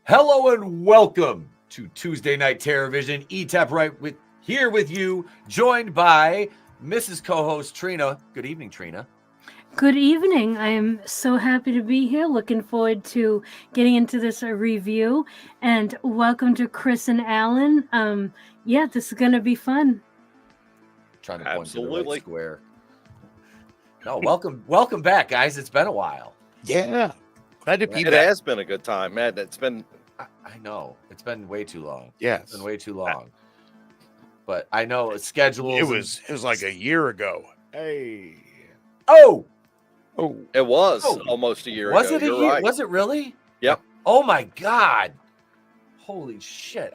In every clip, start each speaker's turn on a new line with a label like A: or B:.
A: Hello and welcome to Tuesday Night TerrorVision. Etep here with you, joined by Mrs. Co-host Trina. Good evening, Trina.
B: Good evening. I am so happy to be here. Looking forward to getting into this review. And welcome to Chris and Allan. Yeah, this is going to be fun.
A: Trying to point to the right square. No, welcome back, guys. It's been a while.
C: Yeah. Glad to be back.
D: It has been a good time, man. It's been...
A: I know. It's been way too long.
C: Yes.
A: It's been way too long. But I know schedules.
C: It was like a year ago. Hey.
A: Oh.
D: It was almost a year ago.
A: Was it a year? Right. Was it really?
D: Yep.
A: Oh my God. Holy shit.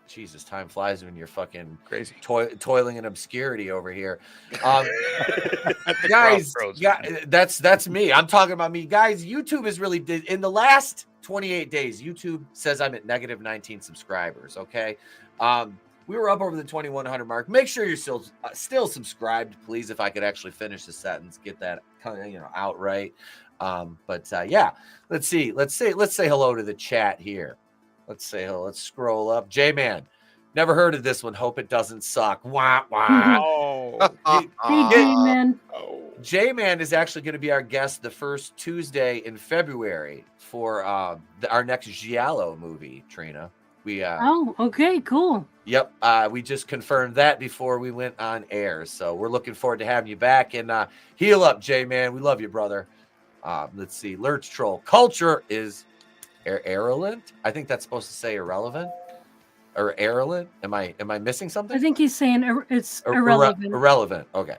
A: Jesus, time flies when you're fucking
C: crazy
A: toiling in obscurity over here. Guys, that's me. I'm talking about me. Guys, YouTube is really in the last 28 days, YouTube says I'm at negative 19 subscribers, okay? We were up over the 2,100 mark. Make sure you're still subscribed, please, if I could actually finish the sentence, get that out right. Yeah, let's see. Let's say hello to the chat here. Let's say hello. Let's scroll up. J-Man, never heard of this one. Hope it doesn't suck. Wah, wah.
B: Hey, J-Man.
A: J-Man is actually going to be our guest the first Tuesday in February for our next Giallo movie, Trina.
B: Okay, cool.
A: Yep. We just confirmed that before we went on air. So we're looking forward to having you back. And heal up, J-Man. We love you, brother. Let's see. Lurch Troll. Culture is irrelevant. I think that's supposed to say irrelevant or irrelevant. Am I missing something?
B: I think he's saying it's irrelevant.
A: Irrelevant. Okay.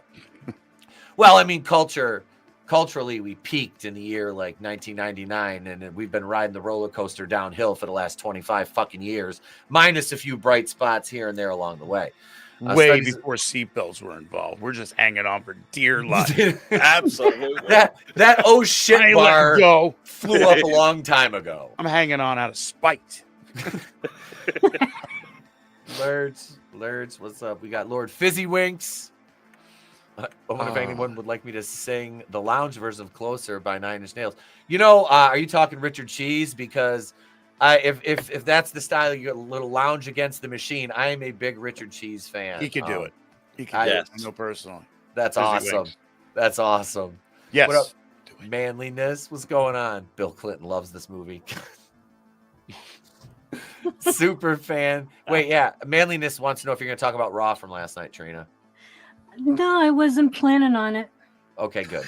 A: Well, I mean, culturally, we peaked in the year like 1999, and we've been riding the roller coaster downhill for the last 25 fucking years, minus a few bright spots here and there along the way.
C: Way before seatbelts were involved. We're just hanging on for dear life.
D: Absolutely.
A: that oh shit bar flew up a long time ago.
C: I'm hanging on out of spite.
A: Lurds, what's up? We got Lord Fizzywinks. I wonder if anyone would like me to sing the lounge version of Closer by Nine Inch Nails. Are you talking Richard Cheese? Because if that's the style, you get a little lounge against the machine. I am a big Richard Cheese fan.
C: He could do it. He could do it. I know personally.
A: That's awesome. That's awesome.
C: Yes.
A: What up? Manliness. What's going on? Bill Clinton loves this movie. Super fan. Wait, yeah. Manliness wants to know if you're going to talk about Raw from last night, Trina.
B: No, I wasn't planning on it.
A: Okay, good.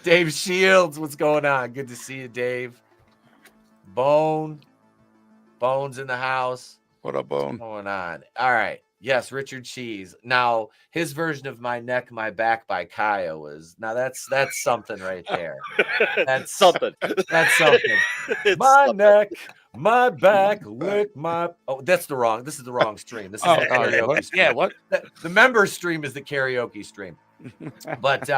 A: Dave Shields, what's going on? Good to see you, Dave. Bones in the house.
C: What up, Bone?
A: What's going on? All right. Yes, Richard Cheese. Now, his version of My Neck, My Back by Kaya was... Now, that's something right there. That's something. That's something. My neck, my back, lick my... Oh, this is the wrong stream. This is the karaoke stream.
C: Yeah, what?
A: The member stream is the karaoke stream. But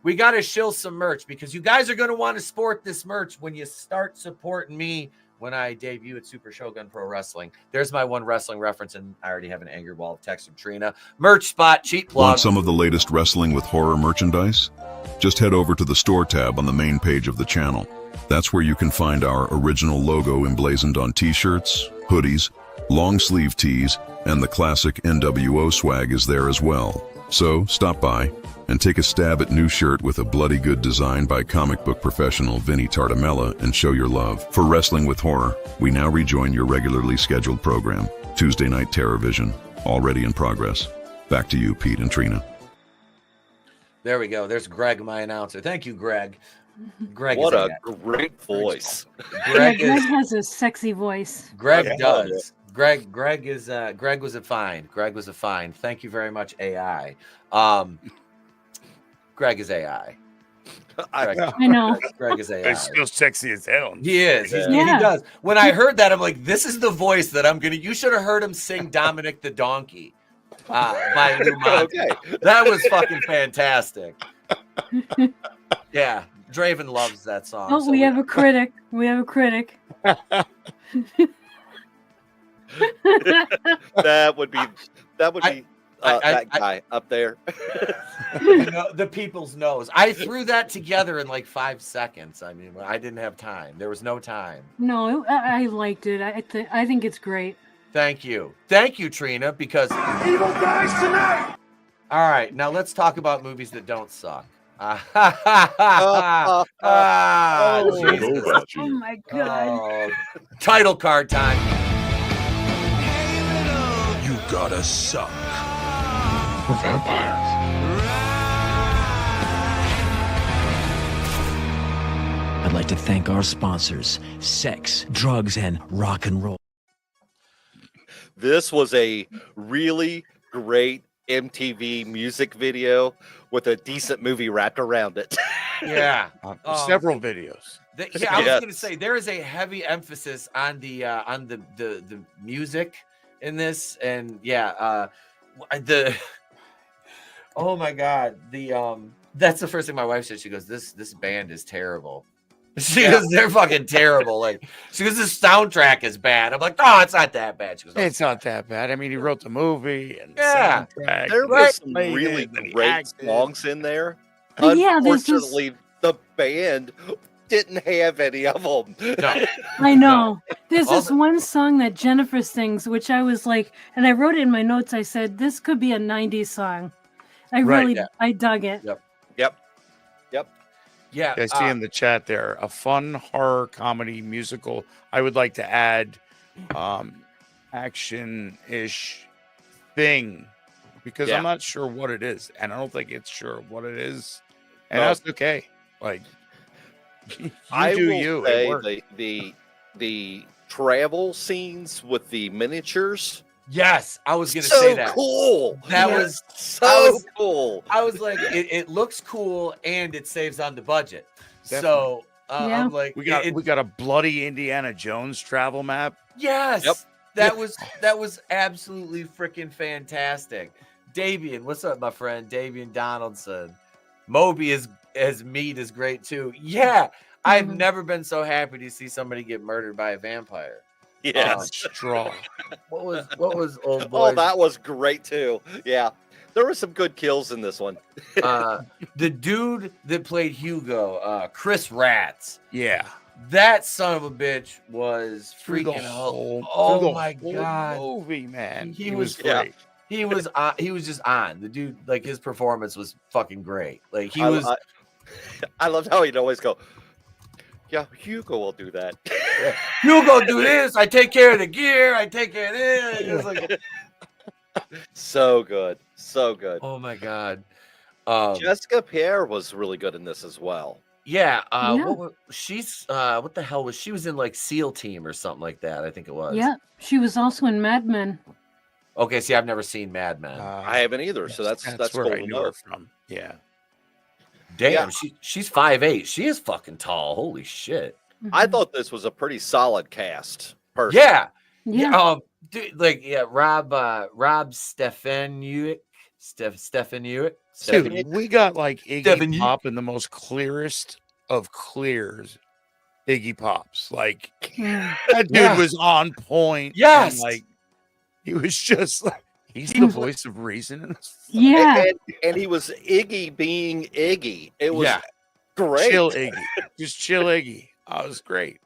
A: we got to shill some merch because you guys are going to want to sport this merch when you start supporting me when I debut at Super Shogun Pro Wrestling. There's my one wrestling reference, and I already have an angry wall of text from Trina. Merch spot, cheap plug.
E: Want some of the latest wrestling with horror merchandise? Just head over to the store tab on the main page of the channel. That's where you can find our original logo emblazoned on t-shirts, hoodies, long sleeve tees, and the classic NWO swag is there as well. So stop by and take a stab at new shirt with a bloody good design by comic book professional Vinnieart and show your love. For Wrestling with Horror, we now rejoin your regularly scheduled program, Tuesday Night TerrorVision, already in progress. Back to you, Pete and Trina.
A: There we go. There's Greg, my announcer. Thank you, Greg. Greg,
D: what a great voice.
B: Greg has a sexy voice.
A: Greg does. Greg was a find. Greg was a find. Thank you very much, AI. Greg is AI.
B: I know.
A: Greg is AI.
C: He's still sexy as hell.
A: He is. He does. When I heard that, I'm like, this is the voice that I'm gonna. You should have heard him sing Dominic the Donkey by Lou Monte. Okay. That was fucking fantastic. Yeah, Draven loves that song.
B: Oh, so we have a critic. We have a critic.
D: That would be that guy up there.
A: The people's nose. I threw that together in like 5 seconds. I mean, I didn't have time. There was no time.
B: No, I liked it. I think it's great.
A: Thank you, Trina. Because
F: Evil dies tonight.
A: all right, now let's talk about movies that don't suck. Jesus.
B: Oh my god!
A: Title card time.
F: You gotta suck. We're vampires.
G: I'd like to thank our sponsors, Sex, Drugs, and Rock and Roll.
D: This was a really great MTV music video with a decent movie wrapped around it.
A: Yeah.
C: Several videos.
A: I was going to say there is a heavy emphasis on the music in this, and oh my god, that's the first thing my wife said. She goes, "This band is terrible." She goes, "They're fucking terrible." Like, she goes, "This soundtrack is bad." I'm like, "Oh, it's not that bad." She goes,
C: It's not that bad. I mean, he wrote the movie and the
A: Yeah.
C: soundtrack.
D: There
C: Right.
D: were some really great songs in there.
B: Yeah, there's this-
D: Unfortunately, the band didn't have any of them.
A: No.
B: I know. There's this
A: Also-
B: one song that Jennifer sings, which I was like, and I wrote it in my notes. I said, this could be a 90s song. I really, I dug it.
D: Yep.
A: Yeah.
C: I see in the chat there a fun horror comedy musical. I would like to add action-ish thing because I'm not sure what it is, and I don't think it's sure what it is, and that's okay. Like,
D: I
C: do
D: will
C: you. It
D: say
C: worked.
D: the travel scenes with the miniatures.
A: Yes, I was going to say that.
D: Cool.
A: That was
D: so cool.
A: I was like, it looks cool and it saves on the budget.
C: Definitely.
A: So I'm like,
C: we got a bloody Indiana Jones travel map.
A: yes,
D: Yep.
A: that was absolutely freaking fantastic. Davian, what's up, my friend? Davian Donaldson. Moby as meat is great too. Yeah, I've never been so happy to see somebody get murdered by a vampire.
D: Yes.
C: Straw.
A: What was old boy?
D: Oh, that was great too. Yeah. There were some good kills in this one.
A: The dude that played Hugo, Chris Ratz.
C: Yeah.
A: That son of a bitch was
C: Through the
A: freaking
C: whole-
A: oh
C: through the
A: my
C: whole
A: god.
C: movie, man.
A: He
C: was
A: was
C: great.
A: He was just on. The dude, like, his performance was fucking great. Like, he
D: I,
A: was
D: I loved how he'd always go, "Yeah, Hugo will do that."
A: you go do this, I take care of the gear, I take care of this. It was like,
D: So good. So good.
A: oh my god.
D: Jessica Pierre was really good in this as well.
A: Yeah,
B: Yeah.
A: What the hell was she was in, like, SEAL Team or something like that, I think it was.
B: Yeah, she was also in Mad Men.
A: Okay, see, I've never seen Mad Men.
D: I haven't either, so that's
C: where
D: cool
C: I
D: to
C: knew
D: know.
C: her from. Yeah.
A: Damn,
D: yeah.
A: she's 5'8". She is fucking tall. Holy shit.
D: I thought this was a pretty solid cast. Personally.
A: Yeah.
B: Yeah.
A: Dude, like, Rob Stefaniuk.
C: Dude, we got like Iggy
A: Stefaniuk.
C: Pop in the most clearest of clears. Iggy Pops. Like,
B: Yeah.
C: that dude was on point. and,
A: Yes.
C: like, he was just like, he's the voice of reason in this.
B: Yeah.
D: And he was Iggy being Iggy. It was great.
C: Chill Iggy. Just chill Iggy. Oh, it was great.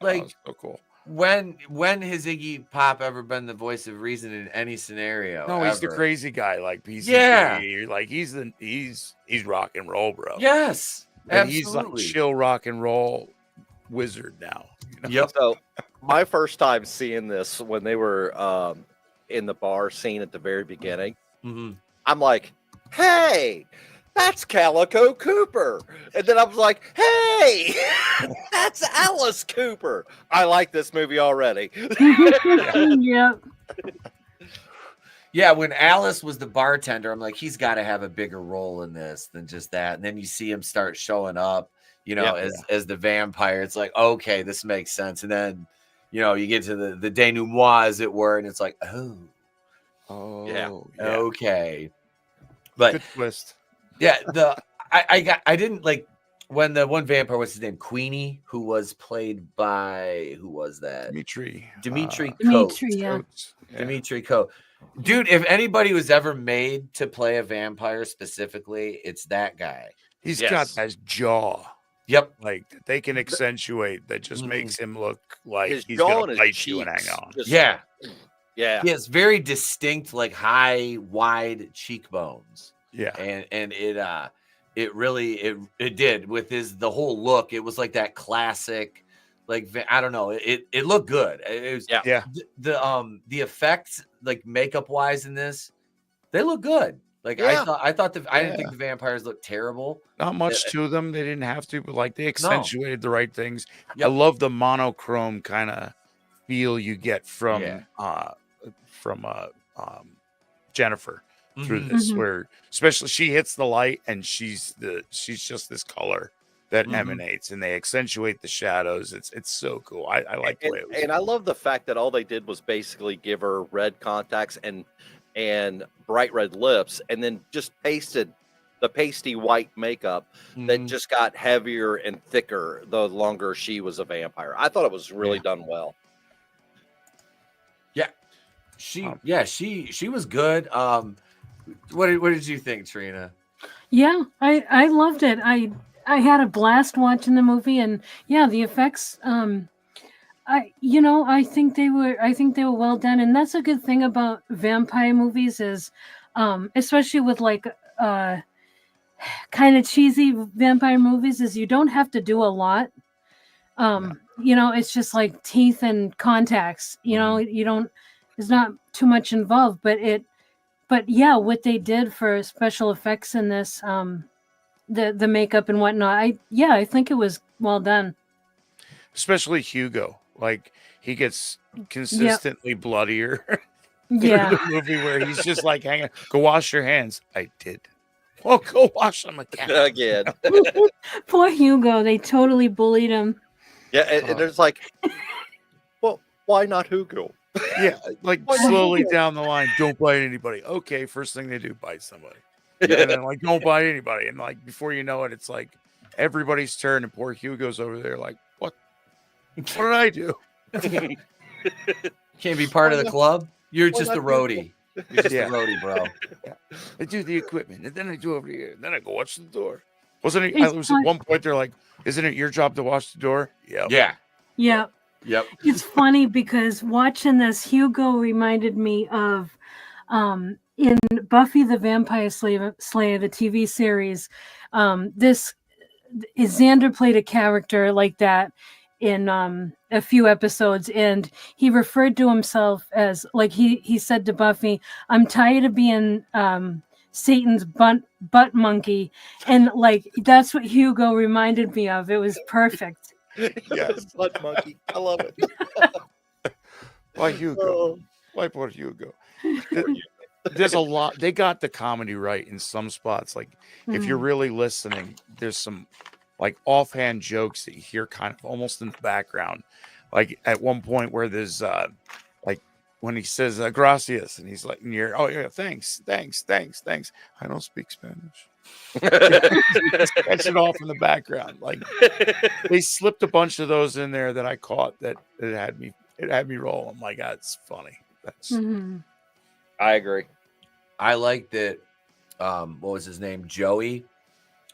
A: Like,
C: was so cool.
A: when has Iggy Pop ever been the voice of reason in any scenario?
C: No, he's the
A: ever?
C: crazy guy, like PCP.
A: Yeah.
C: Like he's rock and roll, bro.
A: Yes.
C: And
A: Absolutely.
C: he's like chill rock and roll wizard now. You know?
A: Yep.
D: So my first time seeing this when they were in the bar scene at the very beginning, I'm like, "Hey, that's Calico Cooper." And then I was like, "Hey, that's Alice Cooper." I like this movie already.
B: Yeah.
A: Yeah, when Alice was the bartender, I'm like, he's got to have a bigger role in this than just that. And then you see him start showing up, as the vampire. It's like, okay, this makes sense. And then, you get to the denouement, as it were, and it's like,
C: Oh,
A: yeah. Okay. But
C: good twist.
A: yeah, I didn't like when the one vampire, what's his name, Queenie, who was played by, who was that?
C: Dimitri.
A: Dimitri Coates.
B: Dimitri, yeah.
C: Coates. Yeah.
A: Dimitri Coates. Dude, if anybody was ever made to play a vampire specifically, it's that guy.
C: He's got that jaw.
A: Yep.
C: Like they can accentuate that just makes him look like
D: His
C: he's
D: jaw
C: gonna
D: and his
C: bite you and hang
D: cheeks
C: on.
D: just-
A: Yeah.
D: Yeah.
A: He has very distinct, like high, wide cheekbones.
C: Yeah.
A: And it really did with the whole look. It was like that classic, like I don't know. It looked good. It was the effects, like makeup wise in this, they look good. Like I thought I didn't think the vampires looked terrible.
C: Not much to them. They didn't have to, but like they accentuated the right things. I love the monochrome kind of feel you get from Jennifer through this, where especially she hits the light and she's just this color that emanates, and they accentuate the shadows. It's so cool. I like the way it was.
D: And I love the fact that all they did was basically give her red contacts and bright red lips, and then just pasted the pasty white makeup that just got heavier and thicker the longer she was a vampire. I thought it was really done well.
A: Yeah. She was good. What did you think, Trina?
B: Yeah, I loved it. I had a blast watching the movie, and the effects. I think they were well done, and that's a good thing about vampire movies is, especially with like kind of cheesy vampire movies, is you don't have to do a lot. It's just like teeth and contacts. You don't. There's not too much involved, but what they did for special effects in this, the makeup and whatnot, I think it was well done.
C: Especially Hugo, like he gets consistently bloodier through the movie, where he's just like hanging. Go wash your hands. I did. Well, go wash them again.
B: Poor Hugo. They totally bullied him.
D: Yeah, and there's like, well, why not Hugo?
C: Yeah, like slowly down the line, don't bite anybody. Okay, first thing they do, bite somebody. And then like, don't bite anybody. And like, before you know it, it's like everybody's turn, and poor Hugo's over there like, what did I do?
A: Can't be part of the club. You're just a roadie. You're just a roadie, bro.
C: I do the equipment, and then I do over here, and then I go watch the door. Wasn't it? I was at one point they're like, isn't it your job to watch the door?
A: Yeah. Yep.
B: It's funny because watching this, Hugo reminded me of in Buffy the Vampire Slayer, the TV series. Xander played a character like that in a few episodes, and he referred to himself as, like, he said to Buffy, "I'm tired of being Satan's butt monkey," and like that's what Hugo reminded me of. It was perfect.
D: Yes, butt monkey. I love it.
C: Why Hugo? Why poor Hugo? There's a lot. They got the comedy right in some spots. Like if you're really listening, there's some like offhand jokes that you hear kind of almost in the background. Like at one point where there's like when he says gracias, and he's like, "Near, oh yeah, thanks. I don't speak Spanish." Catch it off in the background. Like they slipped a bunch of those in there that I caught that it had me roll. I'm like, it's funny. That's
D: I agree.
A: I like that. What was his name? Joey.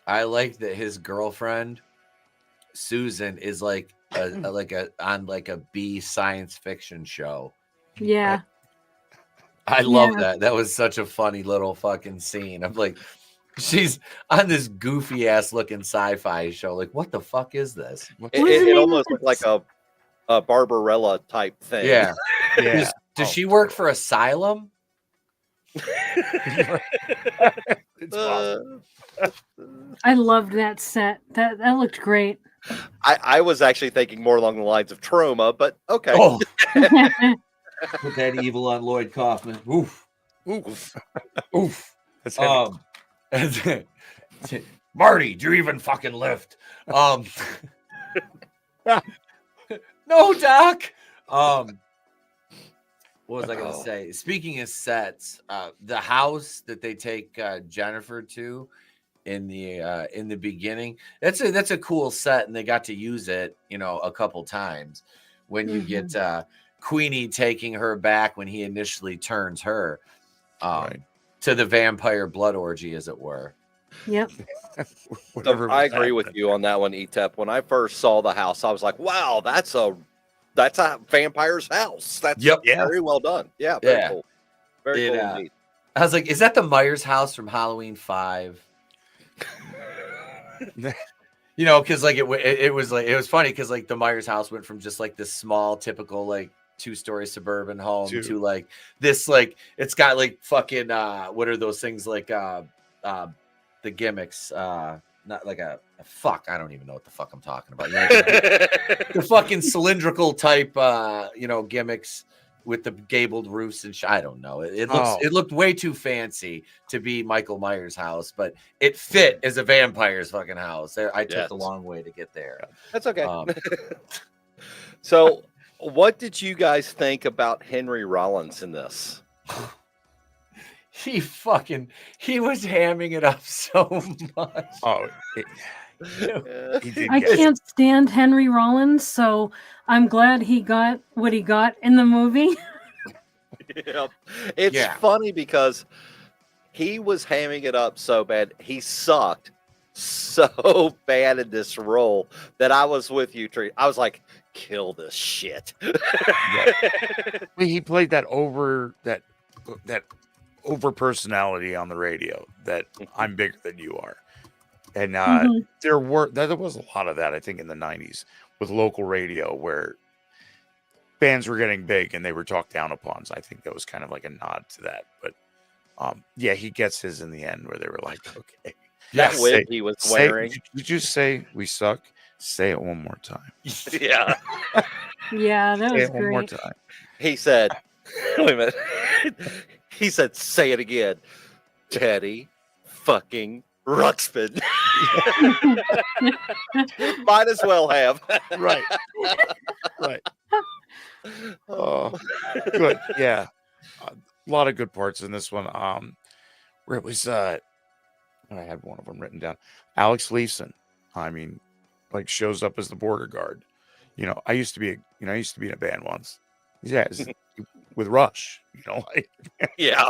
A: I like that his girlfriend Susan is like on a B science fiction show.
B: Yeah.
A: I love that. That was such a funny little fucking scene. I'm like, she's on this goofy ass looking sci-fi show. Like, what the fuck is this?
D: It almost looked like a Barbarella type thing.
A: Yeah. Does she work for Asylum?
C: It's awesome.
B: I loved that set. That looked great.
D: I was actually thinking more along the lines of Trauma, but okay.
A: Oh. Put that evil on Lloyd Kaufman. Oof.
C: That's
A: Marty, do you even fucking lift? No, Doc. What was I gonna say? Speaking of sets, the house that they take Jennifer to in the beginning, that's a cool set, and they got to use it, a couple times when you get Queenie taking her back when he initially turns her
C: Right.
A: to the vampire blood orgy, as it were.
B: Yep.
C: Whatever
D: I
C: was
D: agree with
C: happening.
D: you on that one, Etep. When I first saw the house, I was like, wow, that's a vampire's house. That's
A: Yep.
C: Yeah.
D: very well done. Yeah, very
A: Yeah.
D: cool. Very cool indeed.
A: I was like, is that the Myers house from Halloween 5? You know, because like it was funny because like the Myers house went from just like this small, typical like 2-story suburban home to like this like it's got like fucking what are those things like the gimmicks not like a fuck, I don't even know what the fuck I'm talking about. You know, the fucking cylindrical type gimmicks with the gabled roofs and I don't know. It looked way too fancy to be Michael Myers' house, but it fit as a vampire's fucking house. I took the long way to get there.
D: That's okay. So, what did you guys think about Henry Rollins in this?
A: He was hamming it up so much.
C: Oh,
B: I can't stand Henry Rollins, so I'm glad he got what he got in the movie.
D: Yep. It's funny because he was hamming it up so bad. He sucked so bad in this role that I was with you, Trina. I was like, kill this shit.
C: He played that over personality on the radio that I'm bigger than you are. And there was a lot of that, I think, in the 90s with local radio where bands were getting big and they were talked down upon. So I think that was kind of like a nod to that. But he gets his in the end where they were like, okay.
D: That wig he was wearing.
C: Did you say we suck? Say it one more time.
D: Yeah.
B: Yeah, that was great.
C: One more time.
D: He said, wait a minute. He said, say it again. Teddy fucking Ruxpin. Might as well have.
C: Right. Oh, good. Yeah. A lot of good parts in this one. Where it was, I had one of them written down. Alex Leeson. I mean, like shows up as the border guard. You know, I used to be in a band once. Yeah, with Rush. You know, like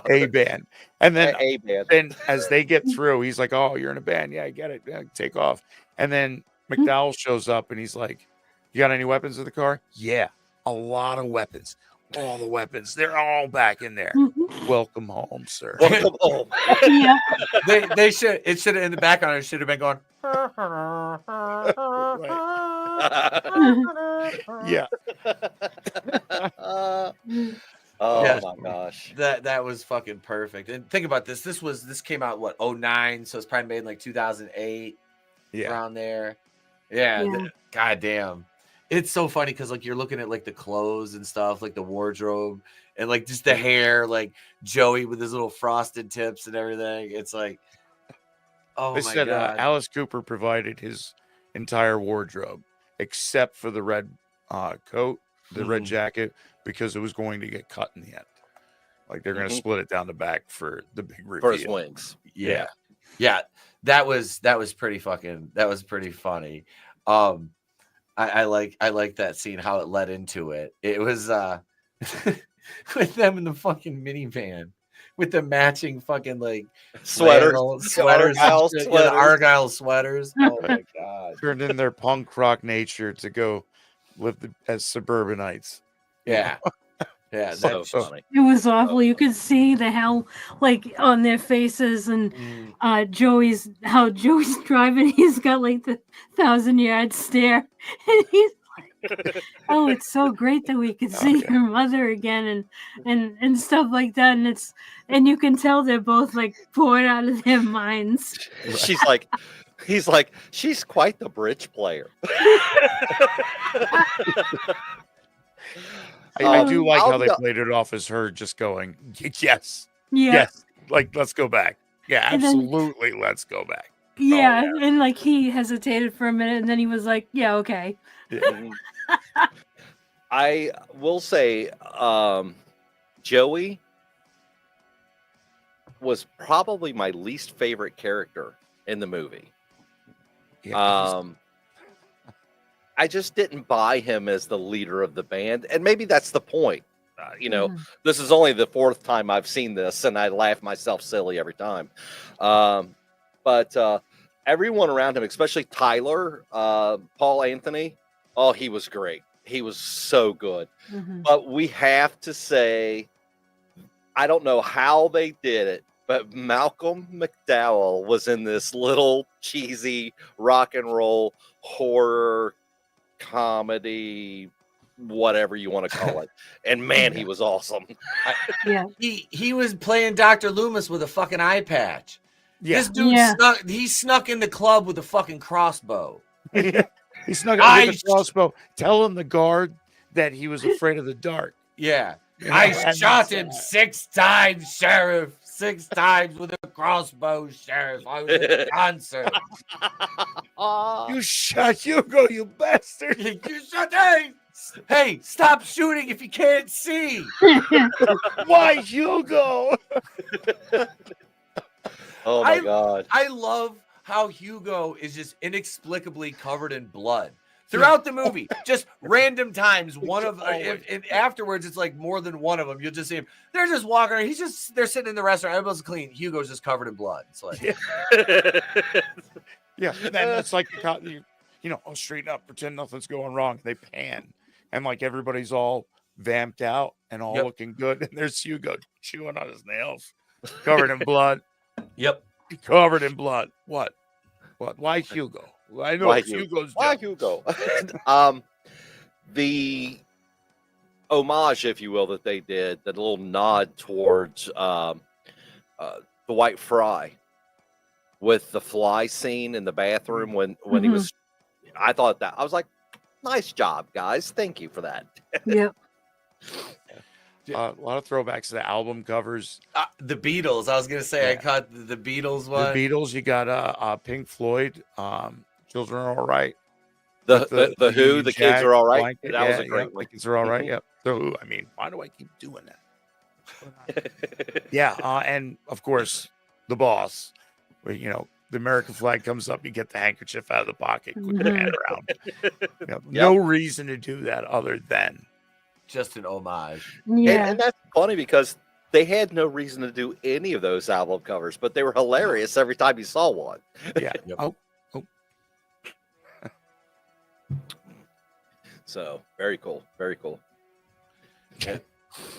C: a band. And then
D: a band.
C: Then as they get through, he's like, "Oh, you're in a band. Yeah, I get it. Yeah, take off." And then McDowell shows up and he's like, "You got any weapons in the car?" Yeah, a lot of weapons. All the weapons. They're all back in there. Welcome home, sir.
D: Welcome home.
B: Yeah.
A: They should have in the background. It should have been going.
C: Yeah.
D: My gosh.
A: That was fucking perfect. And think about this. This came out what 2009, so it's probably made in like 2008. Around there. God damn. It's so funny because like you're looking at like the clothes and stuff, like the wardrobe and like just the hair, like Joey with his little frosted tips and everything. It's like, oh,
C: They
A: my
C: said
A: God.
C: Alice Cooper provided his entire wardrobe except for the red coat, the red jacket, because it was going to get cut in the end. Like they're going to split it down the back for the big reveal.
D: For his wings.
A: Yeah. That was pretty fucking. That was pretty funny. I like that scene, how it led into it. It was with them in the fucking minivan with the matching fucking like
D: sweaters,
A: Argyle sweaters. Oh my God.
C: Turned in their punk rock nature to go live as suburbanites.
A: Yeah. Yeah,
D: so funny.
B: It was awful. You could see the hell like on their faces, and Joey's driving. He's got like the 1,000-yard stare, and he's like, "Oh, it's so great that we could see your mother again," and stuff like that. And you can tell they're both like bored out of their minds.
D: He's like, she's quite the bridge player.
C: I do like how they played it off as her just going, yes, like let's go back. Yeah, absolutely, let's go back.
B: Yeah, and like he hesitated for a minute, and then he was like, "Yeah, okay."
C: Yeah.
D: I will say, Joey was probably my least favorite character in the movie. I just didn't buy him as the leader of the band, and maybe that's the point. This is only the fourth time I've seen this, and I laugh myself silly every time. But everyone around him, especially Tyler, Paul Anthony, oh, he was great. He was so good. But we have to say, I don't know how they did it, but Malcom McDowell was in this little cheesy rock and roll horror comedy, whatever you want to call it. And man, he was awesome.
B: Yeah.
A: He was playing Dr. Loomis with a fucking eye patch.
C: Yeah.
A: This dude snuck in the club with a fucking crossbow.
C: He snuck out with a crossbow, telling the guard that he was afraid of the dark.
A: Yeah. I shot him 6 times, Sheriff. 6 times with a crossbow, Sheriff. I was at a concert.
C: You shot Hugo, you bastard.
A: You shot him. Hey, stop shooting if you can't see.
C: Why Hugo?
D: Oh my God.
A: I love how Hugo is just inexplicably covered in blood throughout the movie. Just random times. One of and afterwards, it's like more than one of them. You'll just see him. They're just walking around. They're sitting in the restaurant. Everybody's clean. Hugo's just covered in blood. It's like,
C: yeah. And then it's like straighten up, pretend nothing's going wrong. They pan, and like everybody's all vamped out and all looking good. And there's Hugo chewing on his nails, covered in blood.
A: Yep.
C: Covered in blood. What? Why Hugo? I know Hugo's
D: why Hugo? The homage, if you will, that they did, that little nod towards the White Fry with the fly scene in the bathroom when he was. I thought that I was like, nice job, guys. Thank you for that.
B: Yep.
C: A lot of throwbacks to the album covers.
A: The Beatles. I was gonna say I caught the Beatles one.
C: The Beatles. You got Pink Floyd. Children Are All Right.
D: The Who. The Kids Are All Right.
C: Blanket.
D: That was a great one.
C: The Kids Are All Right. Yep. The Who. I mean, why do I keep doing that? Yeah. And of course, the boss. Where, the American flag comes up, you get the handkerchief out of the pocket, quick hand around. No reason to do that other than
A: just an homage.
B: Yeah.
D: And that's funny because they had no reason to do any of those album covers, but they were hilarious every time you saw one.
C: Yeah. Oh.
D: So very cool. Very cool.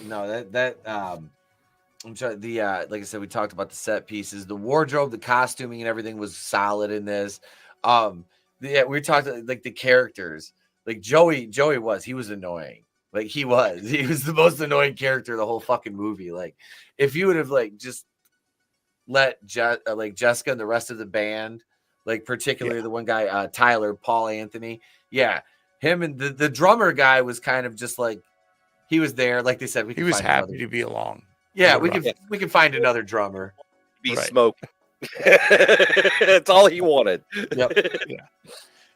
A: No, that I'm trying like I said, we talked about the set pieces, the wardrobe, the costuming, and everything was solid in this. We talked like the characters, like Joey was annoying. Like he was the most annoying character of the whole fucking movie. Like if you would have like just let Jessica and the rest of the band, like particularly the one guy, Tyler, Paul Anthony, him and the drummer guy was kind of just like he was there. Like they said,
C: he was happy to be along.
A: Yeah, we can find another drummer.
D: Be smoking. That's all he wanted.
A: Yep.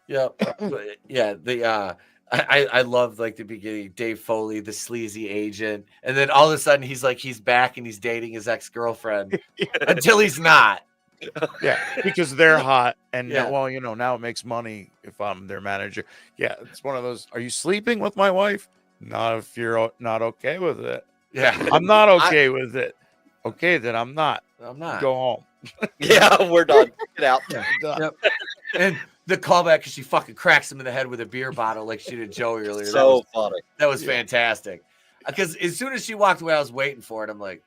A: Yeah. I love like the beginning, Dave Foley, the sleazy agent, and then all of a sudden he's back and he's dating his ex-girlfriend until he's not.
C: Yeah, because they're hot and now it makes money if I'm their manager. Yeah, it's one of those. Are you sleeping with my wife? Not if you're not okay with it.
A: Yeah,
C: I'm not okay with it. Okay, then I'm not. Go home.
D: Yeah, we're done. Get out.
A: Yep. And the callback because she fucking cracks him in the head with a beer bottle like she did Joey earlier.
D: So funny.
A: That was fantastic. Because as soon as she walked away, I was waiting for it. I'm like,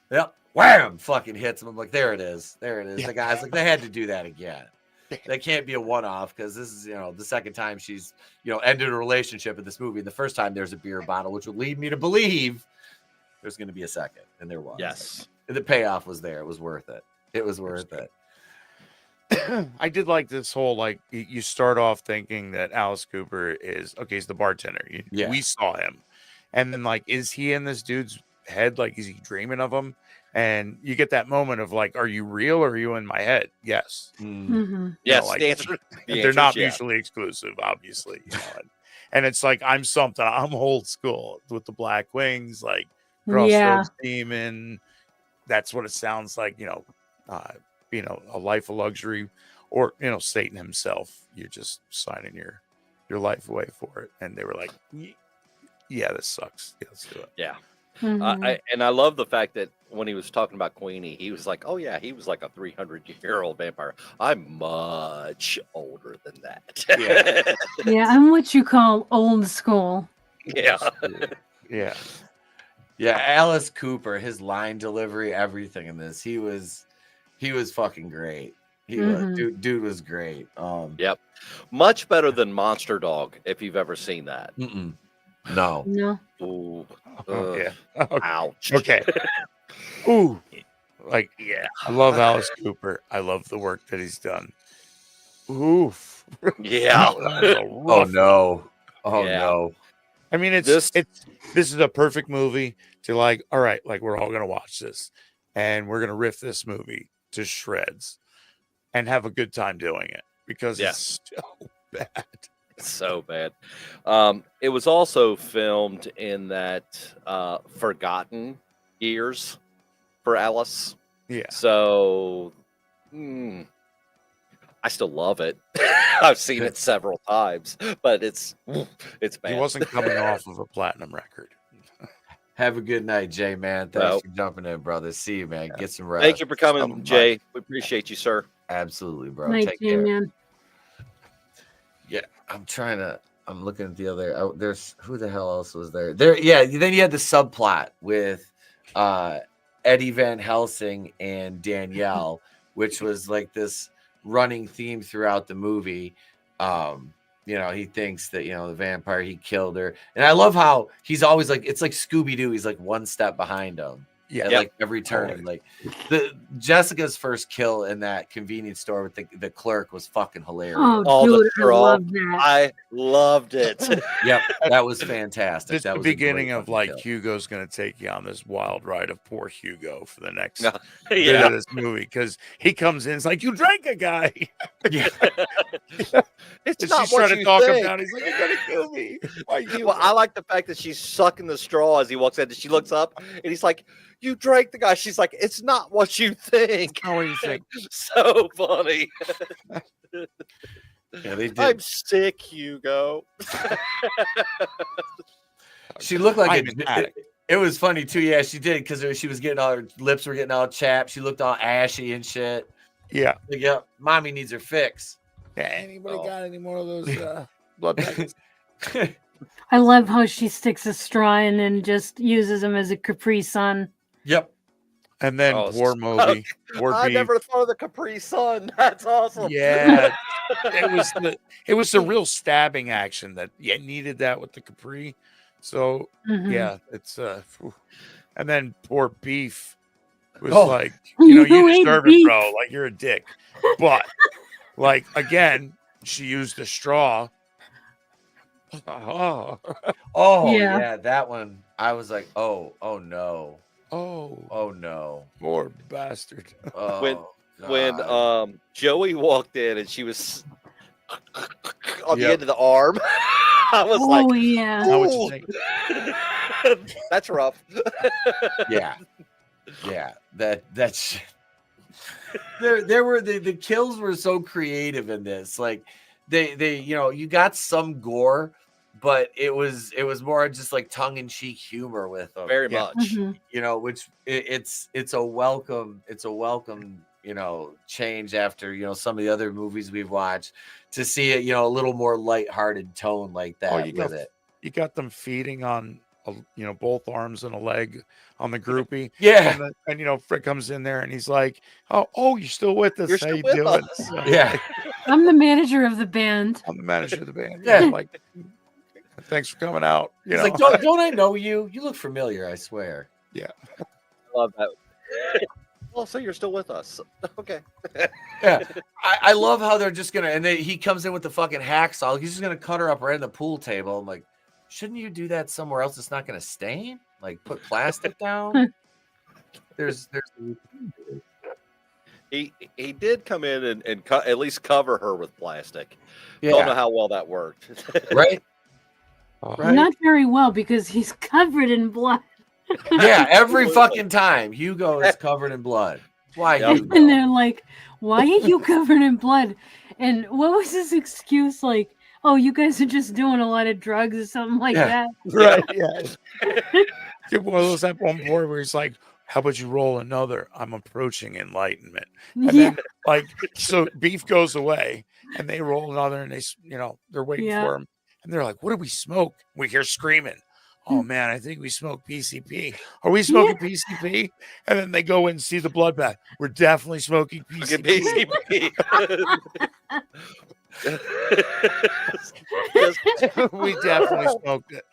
A: yep, wham, fucking hits him. I'm like, there it is. There it is. The guy's like, they had to do that again. That can't be a one-off because this is, the second time she's, ended a relationship in this movie. And the first time there's a beer bottle, which would lead me to believe there's going to be a second. And there was.
D: Yes.
A: And the payoff was there. It was worth it. It was worth it.
C: I did like this whole, like, you start off thinking that Alice Cooper is, he's the bartender. We saw him. And then, like, is he in this dude's head? Like, is he dreaming of him? And you get that moment of, like, are you real or are you in my head? Yes.
D: Yes.
C: They're not mutually exclusive, obviously. And it's like, I'm something. I'm old school with the black wings, like, crossroads demon. That's what it sounds like, being a life of luxury or Satan himself. You're just signing your life away for it. And they were like, yeah, this sucks. Yeah, let's do it.
D: Yeah.
B: Mhm.
D: I love the fact that when he was talking about Queenie, he was like, "Oh yeah, he was like a 300-year-old vampire. I'm much older than that."
A: Yeah.
B: Yeah, I'm what you call old school.
D: Yeah.
C: Yeah.
A: Yeah, Alice Cooper, his line delivery, everything in this, he was fucking great. He was dude was great.
D: Yep. Much better than Monster Dog, if you've ever seen that.
A: No.
B: No.
D: Ooh.
C: Yeah.
D: Ouch.
C: Okay. Ooh. Like,
D: Yeah.
C: I love Alice Cooper. I love the work that he's done. Oof.
D: Yeah.
A: Oh no. Oh
D: Yeah.
A: no.
C: I mean, this is a perfect movie to like, all right, like we're all gonna watch this and we're gonna riff this movie to shreds and have a good time doing it because it's so bad.
D: So bad. It was also filmed in that forgotten years for Alice.
C: Yeah.
D: So I still love it. I've seen it several times, but it's bad.
C: He wasn't coming off of a platinum record.
A: Have a good night, Jay, man. Thanks for jumping in, brother. See you, man. Get some rest.
D: Thank you for coming, Jay. We appreciate you, sir.
A: Absolutely, bro.
B: Night,
A: Take
B: Jay,
A: care.
B: man.
A: Yeah, I'm looking at the other. There's who the hell else was there? Then you had the subplot with Eddie Van Helsing and Danielle, which was like this running theme throughout the movie. He thinks that the vampire, he killed her, and I love how he's always like, it's like Scooby-Doo. He's like one step behind him.
C: Yeah,
A: at like every turn. Like Jessica's first kill in that convenience store with the clerk was fucking hilarious.
B: Oh, dude, I love that.
D: I loved it.
A: Yep, that was fantastic.
C: It's
A: that
C: the
A: was a
C: beginning
A: great
C: of
A: fucking
C: like
A: kill.
C: Hugo's gonna take you on this wild ride of poor Hugo for the next
D: Yeah.
C: bit of this movie because he comes in, it's like, you drank a guy.
A: Yeah.
D: It's
C: And
D: not
C: she's
D: what
C: trying to
D: you
C: talk him
D: think.
C: down. He's like, you're gonna kill me. Why you?
D: Well, I like the fact that she's sucking the straw as he walks in. And she looks up and he's like, "You drank the guy." She's like, "It's not what you think."
C: How do you think?
D: So funny.
A: Yeah, they did.
D: I'm sick, Hugo.
A: She looked like
C: I'm an addict.
A: it was funny too. Yeah, she did because she was getting all her lips were getting all chapped. She looked all ashy and shit.
C: Yeah.
A: Like, yep, mommy needs her fix.
C: Yeah. Anybody got any more of those blood packets?
B: I love how she sticks a straw in and just uses them as a Capri Sun.
A: Yep.
C: And then poor Moby, poor
D: I
C: Beef.
D: never thought of the Capri Sun. That's awesome.
C: Yeah, it was the real stabbing action that needed that with the Capri. So yeah, it's whew. And then poor Beef was like, you
B: You
C: deserve
B: ate
C: it,
B: beef.
C: bro. Like, you're a dick. But like again, she used a straw.
A: Oh
B: Yeah.
A: yeah, that one. I was like, oh no,
C: Oh
A: no.
C: poor bastard.
A: Oh,
D: When
A: God.
D: Joey walked in and she was on the
C: Yep.
D: end of the arm, I was
B: Oh,
D: like,
B: yeah.
C: Now what you think?
D: "That's rough."
A: yeah, that's there were the kills were so creative in this. Like they you got some gore, but it was more just like tongue-in-cheek humor with them.
D: Very
C: Yeah.
D: much.
A: Which it's a welcome change after some of the other movies we've watched to see it a little more lighthearted tone like that with it.
C: You got them feeding on both arms and a leg on the groupie.
A: Yeah.
C: And Frick comes in there and he's like, oh, you're still with us.
D: You're
C: How
D: still
C: you
D: with
C: doing?
D: us.
A: Yeah.
B: I'm the manager of the band.
C: I'm the manager of the band.
A: Yeah.
C: I'm like, thanks for coming out.
A: It's like, don't I know you? You look familiar, I swear.
D: I love that. Well, so you're still with us. Okay.
A: Yeah. I love how they're just gonna he comes in with the fucking hacksaw. He's just gonna cut her up right in the pool table. I'm like, shouldn't you do that somewhere else? It's not gonna stain. Like, put plastic down. There's
D: He did come in and at least cover her with plastic.
A: yeah,
D: Don't know how well that worked.
A: right.
C: Right.
B: Not very well because he's covered in blood.
A: Yeah, every fucking time Hugo is covered in blood. Why
D: Yep.
A: Hugo?
B: And they're like, why are you covered in blood? And what was his excuse? Like, oh, you guys are just doing a lot of drugs or something like
A: Yeah.
B: that.
C: Right. Yeah. Well, it was that one point where he's like, how about you roll another? I'm approaching enlightenment. And
B: Yeah.
C: then, like, so Beef goes away and they roll another and they're waiting
B: Yeah.
C: for him. And they're like, what do we smoke? We hear screaming. Oh, man, I think we smoked PCP. Are we smoking PCP? And then they go in and see the bloodbath. We're definitely smoking
D: Look at
C: PCP.
D: PCP.
C: We definitely smoked it.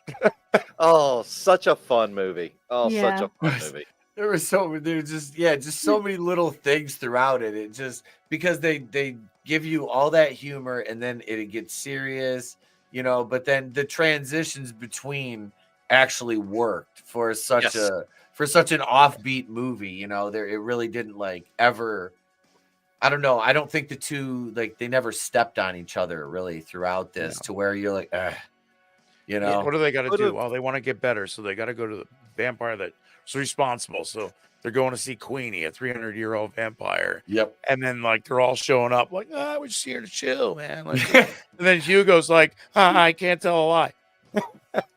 D: Oh, such a fun movie. Oh,
B: Yeah.
D: such a fun movie.
A: There were just so many little things throughout it. It just because they give you all that humor and then it gets serious, but then the transitions between actually worked for such
D: Yes.
A: an offbeat movie. There it really didn't like ever. I don't know. I don't think the two they never stepped on each other really throughout this to where you're like,
C: What do they got to
D: What
C: do?
D: if-
C: Well, they want to get better, so they got to go to the vampire that's responsible. So they're going to see Queenie, a 300-year-old vampire.
A: Yep.
C: And then they're all showing up like, we're just here to chill, man. And then Hugo's like, I can't tell a lie.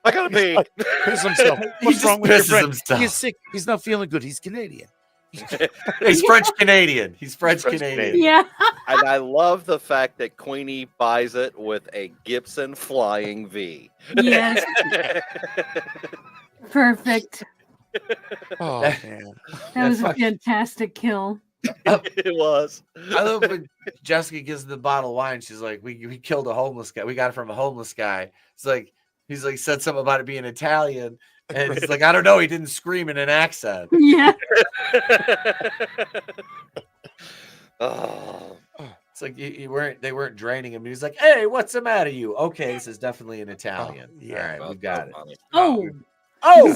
D: I gotta
C: He's
D: be.
C: like, piss himself.
A: He
C: What's
A: just
C: wrong with your
A: pisses
C: friend?
A: himself.
C: He's sick. He's not feeling good. He's Canadian.
A: He's French Canadian. He's French Canadian.
B: Yeah.
D: And I love the fact that Queenie buys it with a Gibson Flying V.
B: Yes. Perfect.
C: Oh, man.
B: That was a
A: fuck-
B: fantastic kill.
D: It was.
A: I love when Jessica gives the bottle of wine. She's like, we killed a homeless guy. We got it from a homeless guy. He's like said something about it being Italian. And he's like, I don't know. He didn't scream in an accent.
B: Yeah.
D: Oh,
A: It's like they weren't draining him. He's like, hey, what's the matter you? Okay, this is definitely an Italian.
C: yeah.
A: All right, we've got it.
B: Oh.
A: Oh,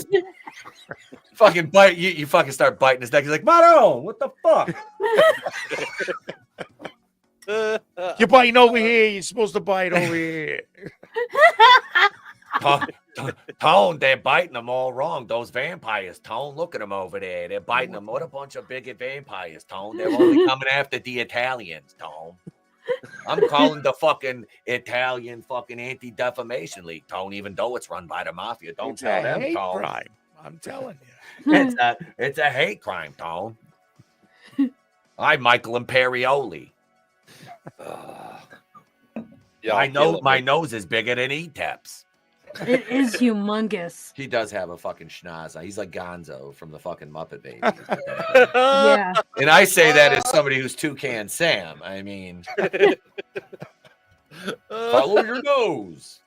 A: fucking bite you fucking start biting his neck. He's like, Maron, what the fuck?
C: You're biting over here. You're supposed to bite over here.
A: Tone, they're biting them all wrong. Those vampires, Tone, look at them over there. They're biting them. What a bunch of bigot vampires, Tone. They're only coming after the Italians, Tone. I'm calling the fucking Italian fucking Anti-Defamation League, Tone, even though it's run by the mafia. Don't
C: It's
A: tell
C: a
A: them,
C: hate
A: Tone.
C: crime. I'm telling you.
A: It's a hate crime, Tone. I'm Michael Imperioli.
D: yeah,
A: My nose is bigger than Etep's.
B: It is humongous.
A: He does have a fucking schnoz. He's like Gonzo from the fucking Muppet Babies.
B: Yeah.
A: And I say that as somebody who's Toucan Sam. I mean, follow your nose.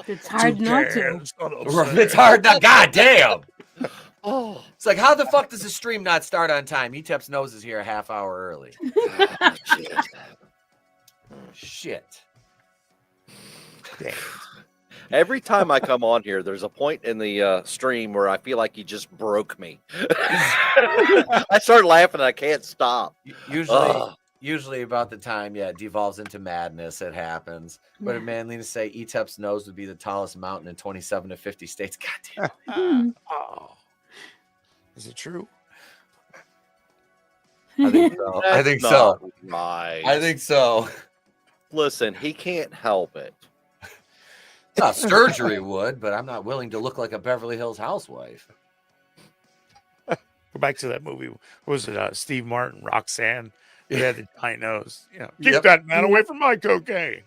B: It's hard not to.
A: It's hard not. Goddamn.
D: Oh,
A: It's like, how the fuck does the stream not start on time? Etep's nose is here a half hour early. Shit.
C: Damn.
D: every time I come on here, there's a point in the stream where I feel like you just broke me. I start laughing and I can't stop.
A: Usually about the time, it devolves into madness. It happens. But a man lean to say Etep's nose would be the tallest mountain in 27 to 50 states. God damn.
C: Oh. Is it true?
A: I think so. I think
D: That's
A: so.
D: not right.
A: I think so.
D: Listen, he can't help it.
A: Surgery would, but I'm not willing to look like a Beverly Hills housewife.
C: Go back to that movie. What was it? Steve Martin, Roxanne. He had the giant nose. You know, keep that man away from my cocaine.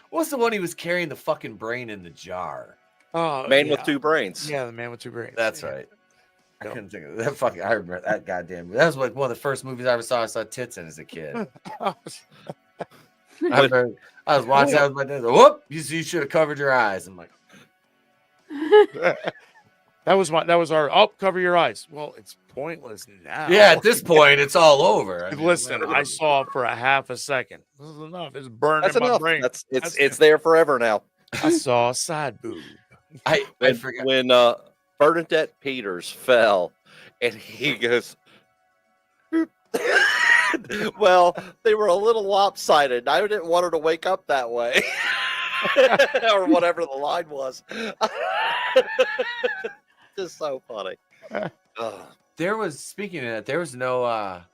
A: What's the one he was carrying the fucking brain in the jar?
C: Oh,
D: Man
C: yeah.
D: with two brains.
C: Yeah, the man with two brains.
A: That's
C: Yeah.
A: right. I couldn't think of that. Fucking, I remember that goddamn movie. That was like one of the first movies I ever saw. I saw tits in as a kid. I was watching that with my dad. Whoop! You should have covered your eyes. I'm like,
C: That was our cover your eyes. Well, it's pointless now.
A: yeah. At this point, it's all over. I mean,
C: Listen, I saw it for a half a second. This is enough. It's burning
D: That's
C: in my
D: enough.
C: brain.
D: It's there forever now.
C: I saw a side boob.
A: I
D: When,
A: forgot.
D: when Bernadette Peters fell, and he goes, "Boop." Well, they were a little lopsided. I didn't want her to wake up that way, or whatever the line was. Just so funny. Ugh.
A: There was, speaking of that, there was no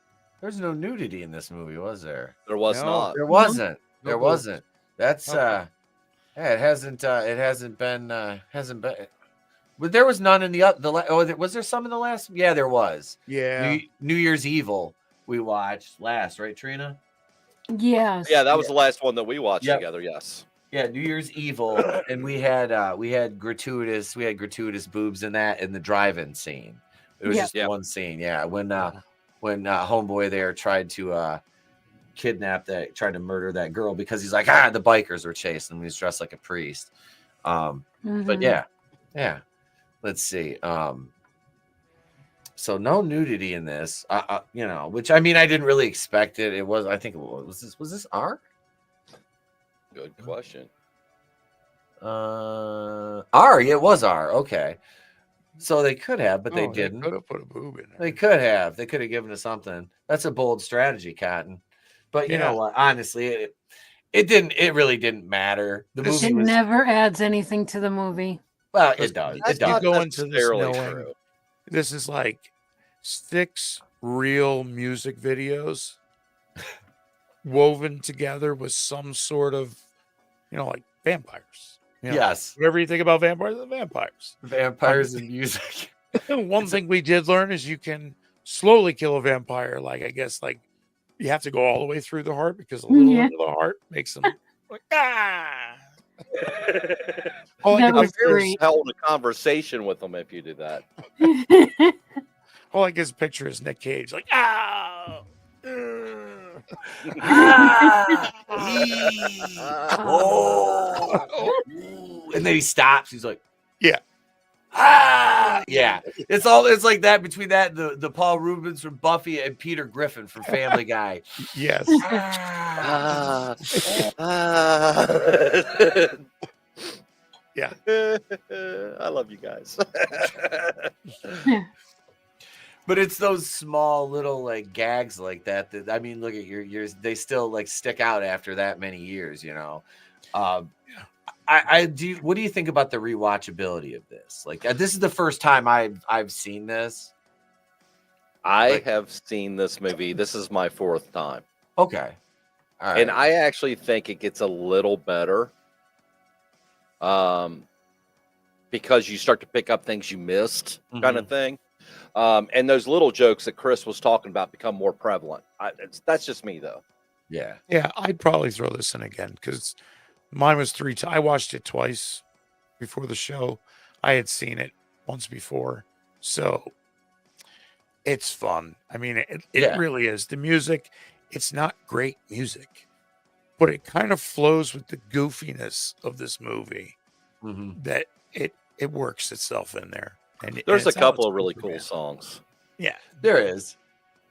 A: nudity in this movie, was there?
D: There was
C: No.
D: not.
A: There wasn't.
C: No
A: There
C: boobs.
A: wasn't. That's
C: Okay.
A: yeah, it hasn't been. But there was none in was there some in the last? Yeah, there was.
C: Yeah.
A: New Year's Evil we watched last, right, Trina?
B: Yes.
D: Yeah, that was the last one that we watched
A: Yep.
D: together. Yes.
A: Yeah, New Year's Evil, and we had gratuitous boobs in that in the drive-in scene. It was
B: Yeah.
A: just
D: Yeah.
A: one scene. Yeah, when homeboy there tried to tried to murder that girl because he's like, the bikers were chasing him. He's dressed like a priest. But
B: Mhm.
A: yeah. Let's see. So no nudity in this. Which I mean, I didn't really expect it. It was. I think it was this R?
D: Good question.
A: R. Yeah, it was R. Okay. So they could have, but they didn't.
C: Could have put a boob in
A: They
C: it.
A: could have. They could have given us something. That's a bold strategy, Cotton. But you know what? Honestly, it didn't. It really didn't matter. The
C: This-
A: movie
B: It
A: was.
B: never adds anything to the movie.
A: Well, it does.
D: That's
A: It does.
D: not
C: go into this
D: necessarily
C: knowing-
D: true.
C: This is like 6 real music videos woven together with some sort of, like vampires.
A: Yes.
C: Whatever you think about vampires, the vampires.
A: Vampires and music.
C: One thing we did learn is you can slowly kill a vampire. Like, I guess, like you have to go all the way through the heart because a little
B: Yeah.
C: into the heart makes them like, All I
B: That
C: can
B: was
C: picture is-
B: great.
D: Held a conversation with them if you do that.
C: all I can picture is Nick Cage, like,
A: And then he stops. He's like,
C: Yeah.
A: Yeah. It's like that between that and the Paul Rubens from Buffy and Peter Griffin from Family Guy.
C: Yes. Yeah.
D: I love you guys.
A: But it's those small little like gags like that I mean, look at yours. They still like stick out after that many years, I do. What do you think about the rewatchability of this? Like, this is the first time I've seen this.
D: I have seen this movie. This is my 4th time.
A: Okay. All right.
D: And I actually think it gets a little better. Because you start to pick up things you missed, kind of thing. And those little jokes that Chris was talking about become more prevalent. That's just me, though.
A: Yeah.
C: Yeah, I'd probably throw this in again because mine was 3 times. I watched it twice before the show. I had seen it once before. So it's fun. I mean, it really is. The music, it's not great music, but it kind of flows with the goofiness of this movie that it works itself in there. And
D: There's a
C: it's
D: couple
C: Alice
D: of really
C: Cooper,
D: cool
C: man.
D: songs.
C: Yeah.
A: There is,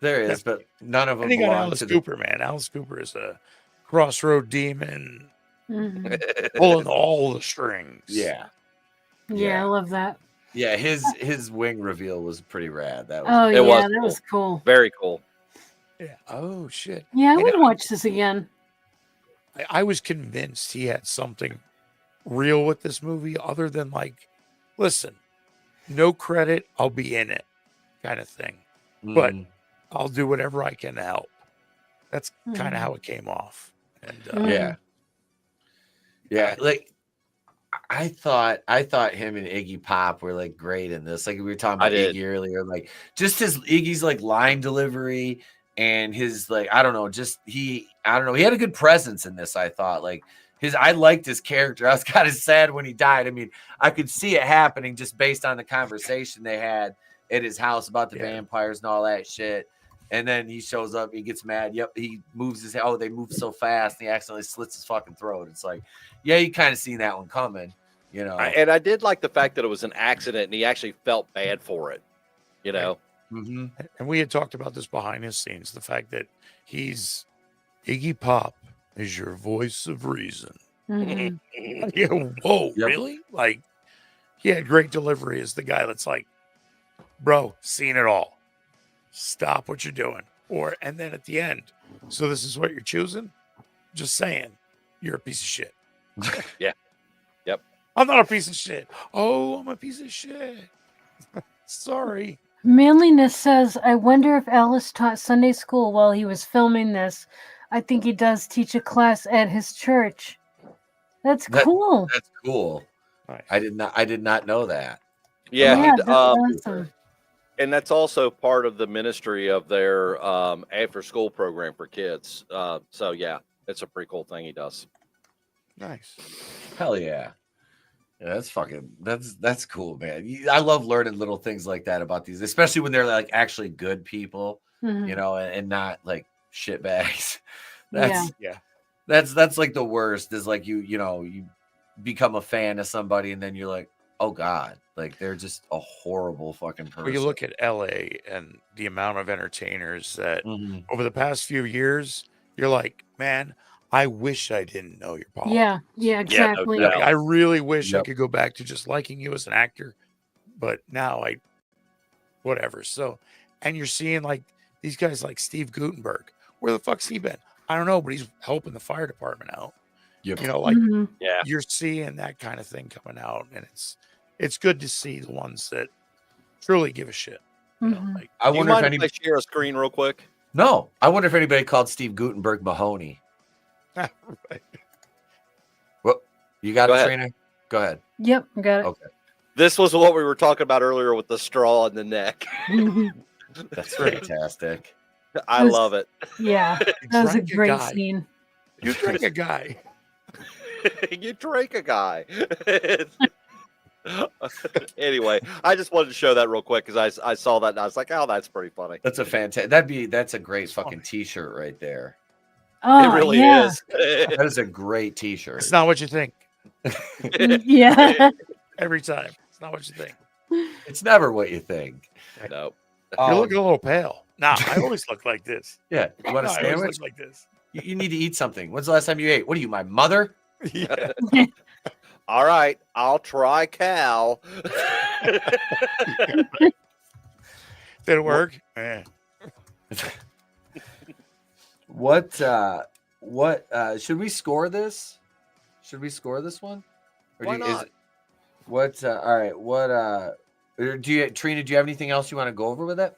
A: but none of them
C: I think
A: belong
C: Alice
A: to
C: Cooper, man. Alice Cooper is a crossroad demon
B: Mhm.
C: pulling all the strings.
A: Yeah.
B: Yeah, I love that.
A: Yeah, his wing reveal was pretty rad. That was
B: Oh,
D: It
B: yeah,
D: was
B: that
D: cool.
B: was cool.
D: Very cool.
C: Yeah. Oh shit.
B: Yeah, I
C: And
B: would watch this again.
C: I was convinced he had something real with this movie other than like, listen, no credit, I'll be in it kind of thing. But I'll do whatever I can to help. That's kind of how it came off. And
A: yeah. Like I thought him and Iggy Pop were like great in this. Like we were talking
D: I
A: about
D: did.
A: Iggy earlier, like just Iggy's like line delivery and his like I don't know, he had a good presence in this. I thought like I liked his character. I was kind of sad when he died. I mean, I could see it happening just based on the conversation they had at his house about the vampires and all that shit. And then he shows up, he gets mad. Yep, he moves his head. Oh, they move so fast, and he accidentally slits his fucking throat. It's like, yeah, you kind of seen that one coming,
D: And I did like the fact that it was an accident and he actually felt bad for it,
C: and we had talked about this behind the scenes, the fact that Iggy Pop is your voice of reason.
B: Mhm.
C: Yeah, whoa, really? Like, he had great delivery as the guy that's like, bro, seen it all. Stop what you're doing. And then at the end, so this is what you're choosing? Just saying, you're a piece of shit.
D: Yeah. Yep.
C: I'm not a piece of shit. Oh, I'm a piece of shit. Sorry.
B: Manliness says, I wonder if Alice taught Sunday school while he was filming this. I think he does teach a class at his church. That's cool.
A: That's cool.
C: Nice.
A: I did not know that.
D: Yeah,
B: Yeah, that's awesome.
D: and that's also part of the ministry of their after school program for kids. So yeah, it's a pretty cool thing he does.
C: Nice.
A: Hell yeah. Yeah, that's cool, man. I love learning little things like that about these, especially when they're like actually good people,
B: Mhm.
A: and not like shitbags.
C: Yeah.
A: That's like the worst is like you become a fan of somebody and then you're like, oh God, like they're just a horrible fucking person.
C: Well, you look at LA and the amount of entertainers that
A: Mhm.
C: over the past few years, you're like, man, I wish I didn't know your politics.
B: Yeah, exactly.
D: doubt.
C: I really wish I
A: Yep.
C: could go back to just liking you as an actor, but now whatever. So, and you're seeing like these guys like Steve Gutenberg. Where the fuck's he been? I don't know, but he's helping the fire department out.
A: Yep.
C: Like
B: Mhm.
D: Yeah.
C: you're seeing that kind of thing coming out, and it's good to see the ones that truly give a shit.
B: Mhm.
C: Like
A: I
D: Do you
A: wonder if
D: mind if I
A: anybody
D: share a screen real quick?
A: No, I wonder if anybody called Steve Gutenberg Mahoney.
C: right.
A: Well, you got
D: Go
A: it,
D: ahead.
A: Trina? Go ahead.
B: Yep, got it.
A: Okay.
D: This was what we were talking about earlier with the straw in the neck.
A: That's fantastic.
D: I
B: Was-
D: love it.
B: Yeah, that was a
C: Drank
B: great
C: guy.
B: scene.
C: You drink a guy.
D: You drank a guy. Anyway, I just wanted to show that real quick because I saw that and I was like, oh, that's pretty funny.
A: That's a fantastic. That's a great fucking
C: funny.
A: T-shirt right there.
B: Oh,
D: It really
B: yeah.
D: is.
A: That is a great T-shirt.
C: It's not what you think.
B: Yeah.
C: Every time. It's not what you think.
A: It's never what you think.
D: No.
C: You're looking a little pale. Nah, I always look like this.
A: Yeah. You want a
C: No, I always
A: sandwich?
C: look like this.
A: You need to eat something. When's the last time you ate? What are you, my mother?
C: Yeah.
D: All right, I'll try Cal.
C: Did it work? Eh.
A: What should we score this? Should we score this one?
D: Why not?
A: All right, Trina, do you have anything else you want to go over with it?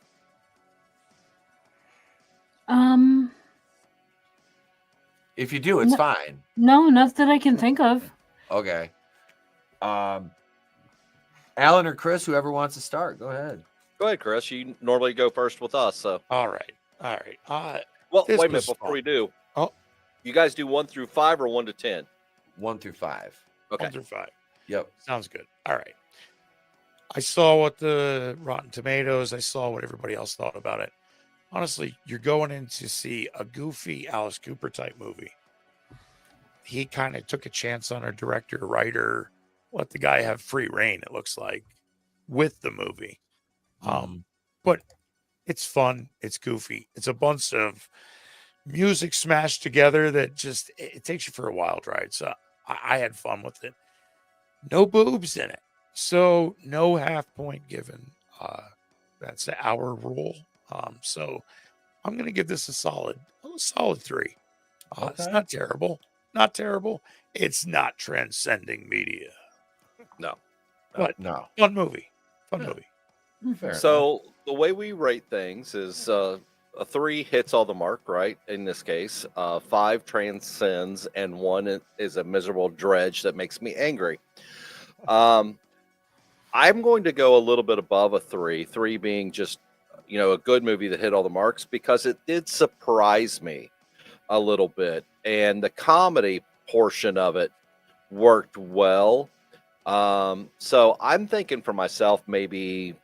A: If you do, it's
B: No.
A: fine.
B: No, enough that I can think of.
A: Okay. Allan or Chris, whoever wants to start, go ahead.
D: Go ahead, Chris. You normally go first with us, so.
C: All right.
D: Well,
C: This
D: wait a minute
C: was
D: before
C: fun.
D: we do.
C: Oh.
D: You guys do 1 through 5 or 1 to 10?
A: 1 through 5.
D: Okay.
C: 1 through 5.
A: Yep.
C: Sounds good. All right. I saw what the Rotten Tomatoes, I saw what everybody else thought about it. Honestly, you're going in to see a goofy Alice Cooper type movie. He kind of took a chance on a director, writer, let the guy have free reign, it looks like, with the movie. But it's fun. It's goofy. It's a bunch of music smashed together that just, it takes you for a wild ride. So I had fun with it. No boobs in it. So no half point given. That's our rule. So I'm going to give this a solid 3. It's
A: Okay.
C: not terrible. Not terrible. It's not transcending media.
D: No.
C: But
A: No.
C: fun movie. Fun
A: Yeah.
C: movie.
A: Fair enough.
D: So the way we rate things is a 3 hits all the mark, right? In this case, 5 transcends, and 1 is a miserable dredge that makes me angry. I'm going to go a little bit above a 3. 3 being just, a good movie that hit all the marks because it did surprise me a little bit, and the comedy portion of it worked well. So I'm thinking for myself maybe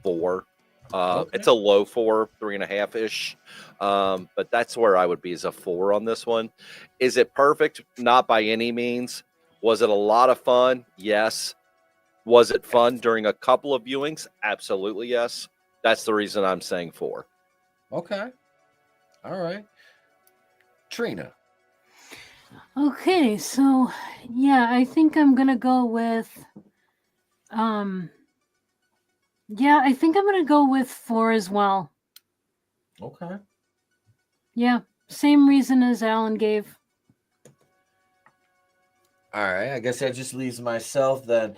D: 4.
A: Okay.
D: It's a low 4, 3.5 ish. But that's where I would be, is a 4 on this one. Is it perfect? Not by any means. Was it a lot of fun? Yes. Was it fun during a couple of viewings? Absolutely yes. That's the reason I'm saying 4.
A: Okay. All right. Trina.
B: Okay, so yeah, I think I'm gonna go with I think I'm gonna go with 4 as well.
A: Okay.
B: Yeah, same reason as Alan gave.
A: All right, I guess that just leaves myself then.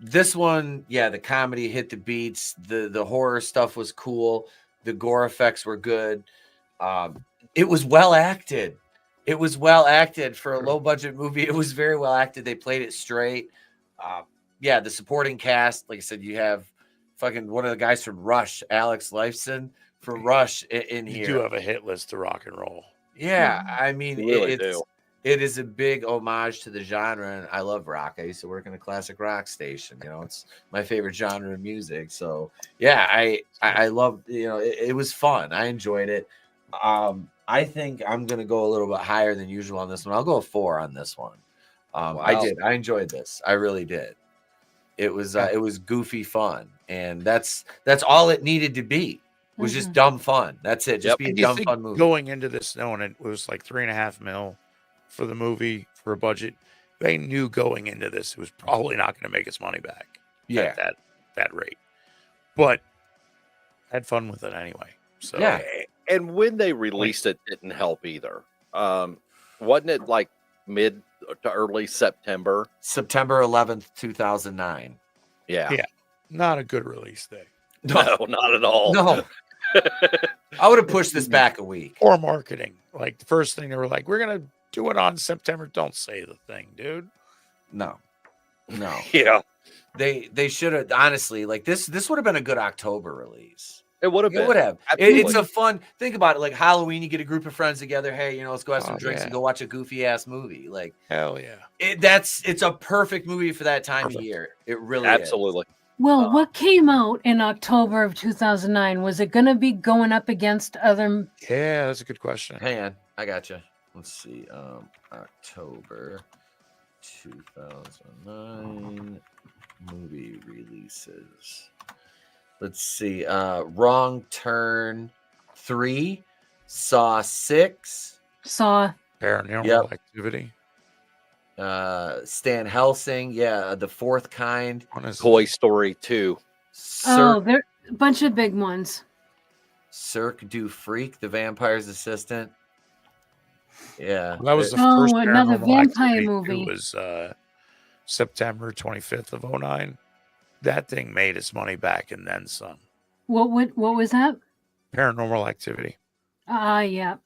A: This one, yeah, the comedy hit the beats. The horror stuff was cool. The gore effects were good. It was well acted. It was well acted for a low budget movie. It was very well acted. They played it straight. Yeah, the supporting cast, like I said, you have fucking one of the guys from Rush, Alex Lifeson from Rush in here.
C: You do have a hit list to rock and roll.
A: Yeah, I mean,
D: You really do.
A: it is a big homage to the genre, and I love rock. I used to work in a classic rock station. You know, it's my favorite genre of music. So yeah, I love. You know, it was fun. I enjoyed it. I think I'm gonna go a little bit higher than usual on this one. I'll go a 4 on this one.
D: Wow.
A: I did. I enjoyed this. I really did. It was goofy fun, and that's all it needed to be. Was just dumb fun. That's it. Just be a dumb fun movie.
C: Going into this knowing it was like $3.5 million for the movie for a budget, they knew going into this it was probably not going to make its money back.
A: Yeah,
C: at that rate, but had fun with it anyway. So
A: yeah.
D: And when they released it, didn't help either. Wasn't it like mid to early September?
A: September 11th, 2009.
D: Yeah.
C: not a good release day.
D: No, not at all.
A: No. I would have pushed this back a week.
C: Or marketing. Like the first thing they were like, we're gonna do it on September. Don't say the thing, dude.
A: No.
D: Yeah.
A: They should have, honestly, like this would have been a good October release.
D: It would have been.
A: It would have.
D: Absolutely.
A: It's a fun, think about it, like Halloween, you get a group of friends together. Hey, let's go have some drinks and go watch a goofy ass movie. Like,
C: hell yeah.
A: It's a perfect movie for that time of year. It really
D: Absolutely.
B: Well, what came out in October of 2009? Was it going to be going up against other?
C: Yeah, that's a good question.
A: is. Hang on, I got you. Let's see. October 2009 movie releases. Let's see. Wrong Turn 3, Saw 6,
B: Saw.
C: Paranormal Activity.
A: Stan Helsing, The Fourth Kind,
D: Toy Story 2.
B: There a bunch of big ones.
A: Cirque du Freak, The Vampire's Assistant. Yeah,
C: That was the first
B: another
C: Paranormal
B: vampire
C: Activity
B: movie.
C: It was September 25th of 2009. That thing made its money back and then some.
B: What was that?
C: Paranormal Activity.
B: Yeah.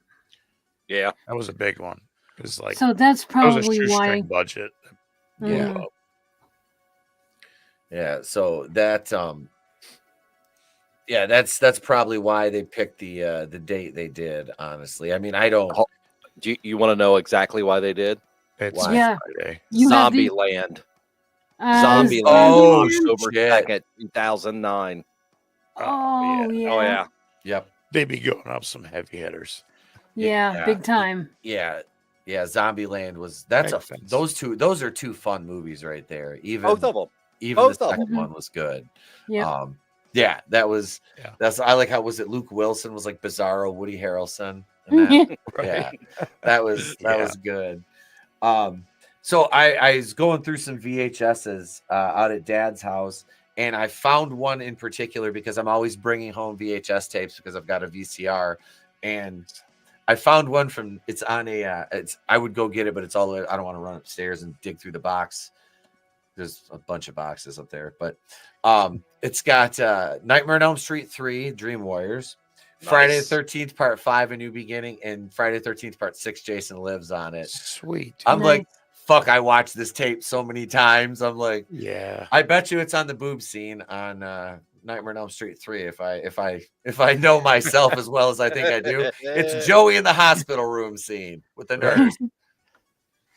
D: Yeah.
C: That was a big one. It was like,
B: So that's
C: that was a
B: probably why.
C: shoestring budget.
B: Mhm.
A: Yeah. So that that's probably why they picked the date they did. Honestly, I mean, I don't.
D: Do you want to know exactly why they did?
C: It's
B: Yeah.
C: Friday.
D: Zombieland. Zombieland.
A: Oh,
D: October
A: shit.
D: 2nd, 2009.
B: Oh, yeah.
D: Oh, yeah.
A: Yep.
C: They be going up some heavy hitters.
B: Yeah, big time.
A: Yeah. Zombieland was
C: Makes sense.
A: those are two fun movies right there. Even
D: Both of them.
A: Even
D: Both
A: the
D: of
A: second
B: them.
A: one was good.
B: Yeah.
A: Yeah, that was.
C: Yeah.
A: I like how was it Luke Wilson was like Bizarro Woody Harrelson. And that, yeah, that was good. So I was going through some VHSs out at Dad's house, and I found one in particular because I'm always bringing home VHS tapes because I've got a VCR, and I found one from. It's on a. I would go get it, but it's all. I don't want to run upstairs and dig through the box. There's a bunch of boxes up there, but it's got Nightmare on Elm Street 3, Dream Warriors, Friday the 13th Part 5, A New Beginning, and Friday the 13th Part 6, Jason Lives on it.
C: Sweet.
A: I'm like, fuck, I watched this tape so many times. I'm like,
C: yeah.
A: I bet you it's on the boob scene on Nightmare on Elm Street 3 if I know myself as well as I think I do. It's Joey in the hospital room scene with the nurse.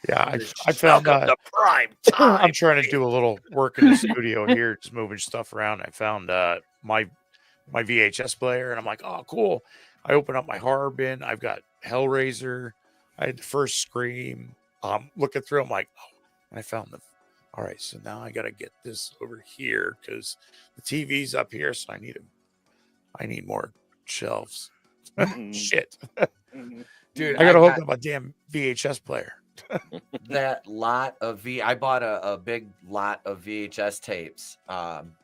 C: Yeah, I found
D: the prime time.
C: I'm trying to do a little work in the studio here, just moving stuff around. I found my VHS player, and I'm like, oh, cool. I open up my horror bin. I've got Hellraiser. I had the first Scream. Looking through, I'm like, oh, and I found all right, so now I got to get this over here because the TV's up here, so I need more shelves. Shit.
A: Dude,
C: I got to hook up a damn VHS player.
A: That lot of I bought a big lot of VHS tapes.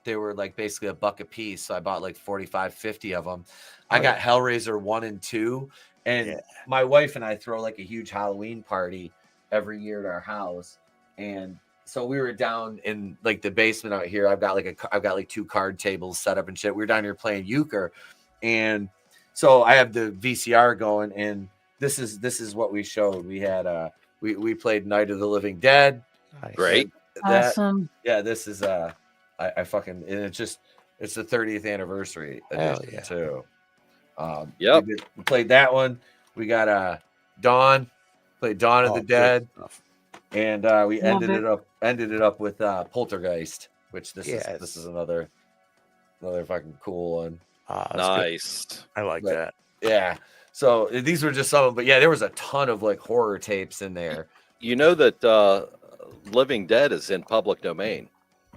A: They were like basically $1 a piece, so I bought like 45, 50 of them. I got Hellraiser 1 and 2, and my wife and I throw like a huge Halloween party every year at our house, and so we were down in like the basement out here. I've got like 2 card tables set up and shit. We were down here playing euchre, and so I have the VCR going, and this is what we showed. We had we played Night of the Living Dead.
C: Nice.
D: Great.
B: Awesome.
A: Yeah, this is I fucking, and it's the 30th anniversary edition too.
D: Yep.
A: We played that one. We got played Dawn of the Dead. And we ended it up with Poltergeist, which this is another fucking cool one.
D: Nice.
C: Good. I like that.
A: Yeah. So these were just some of them, but yeah, there was a ton of like horror tapes in there.
D: You know that Living Dead is in public domain.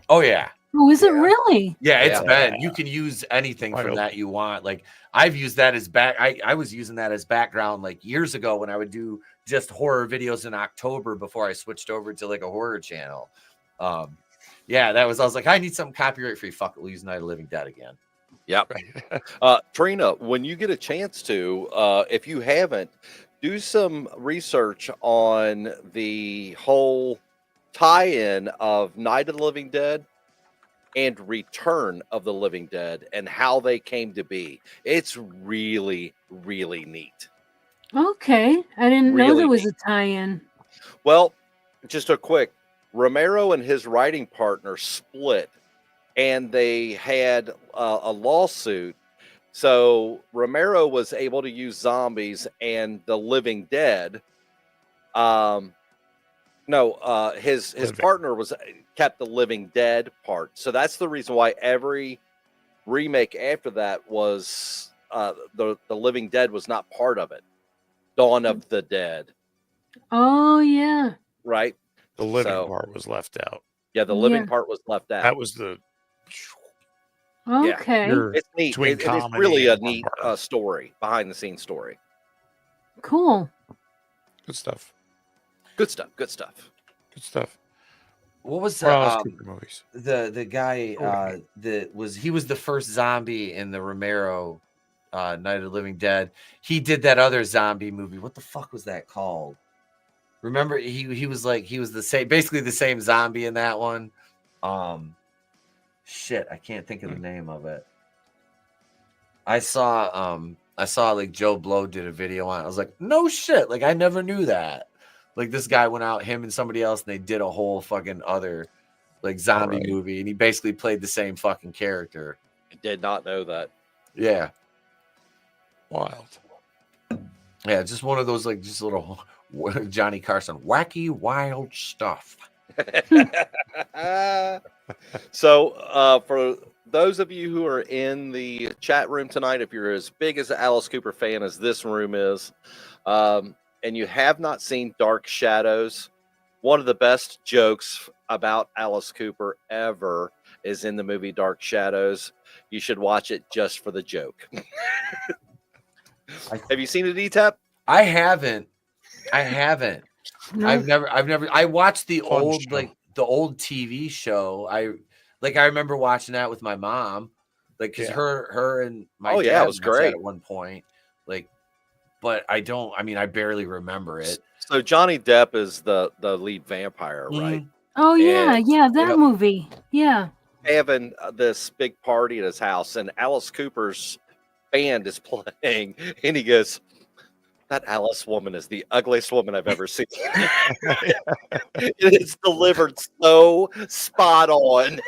A: Oh yeah.
B: Oh, is it really?
A: Yeah, it's been. You can use anything from that you want. Like I've used that as I was using that as background like years ago when I would do just horror videos in October before I switched over to like a horror channel. Yeah, I was like, I need some copyright free. Fuck it, we'll use Night of the Living Dead again.
D: Yep. Trina, when you get a chance to, if you haven't, do some research on the whole tie-in of Night of the Living Dead and Return of the Living Dead and how they came to be. It's really, really neat.
B: Okay. I didn't know there was a tie-in.
D: Well, just a quick, Romero and his writing partner split, and they had a lawsuit. So Romero was able to use zombies and the Living Dead. His partner kept the Living Dead part. So that's the reason why every remake after that was the Living Dead was not part of it. Dawn of the Dead.
B: Oh yeah.
D: Right.
C: The living part was left out.
D: Yeah, the living part was left out.
C: That was the.
B: Okay.
D: It's neat. It's really a neat story, behind the scenes story.
B: Cool.
C: Good stuff.
D: Good stuff. Good stuff.
C: Good stuff.
A: What was
C: movies?
A: The guy he was the first zombie in the Romero Night of the Living Dead. He did that other zombie movie. What the fuck was that called? Remember, he was the same, basically the same zombie in that one. Shit, I can't think of the name of it. I saw like Joe Blow did a video on it. I was like, no shit, like I never knew that. Like this guy went out, him and somebody else, and they did a whole fucking other like zombie movie, and he basically played the same fucking character.
D: I did not know that.
A: Yeah.
C: Wild.
A: Yeah, just one of those like just little Johnny Carson wacky wild stuff.
D: So for those of you who are in the chat room tonight, if you're as big as an Alice Cooper fan as this room is, and you have not seen Dark Shadows, one of the best jokes about Alice Cooper ever is in the movie Dark Shadows. You should watch it just for the joke. Have you seen it, Etep?
A: I haven't.
B: No.
A: I've never. I watched the old TV show. I remember watching that with my mom, like because her and my dad
D: it was great
A: at one point. Like, but I don't. I mean, I barely remember it.
D: So Johnny Depp is the lead vampire, right?
B: Oh yeah,
D: And,
B: that movie. Yeah.
D: Having this big party at his house, and Alice Cooper's band is playing, and he goes, "That Alice woman is the ugliest woman I've ever seen." It's delivered so spot on.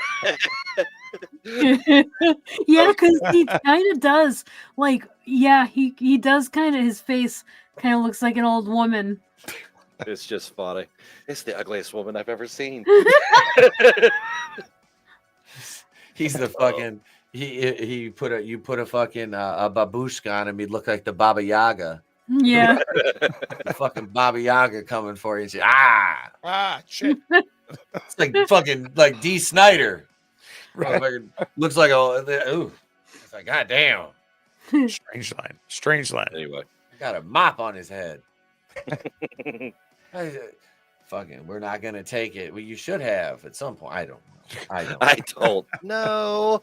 B: Yeah, because he kind of does. Like, yeah, he does kind of. His face kind of looks like an old woman.
D: It's just funny. It's the ugliest woman I've ever seen.
A: He's the fucking. You put a fucking a babushka on him, he'd look like the Baba Yaga.
B: Yeah.
A: The fucking Baba Yaga coming for you. And say,
C: shit.
A: It's like fucking like D. Snyder. Right. Looks like ooh. It's like, God damn.
C: Strange line.
D: Anyway.
A: Got a mop on his head. Fucking, we're not gonna take it. Well, you should have at some point. I don't know.
D: I don't know.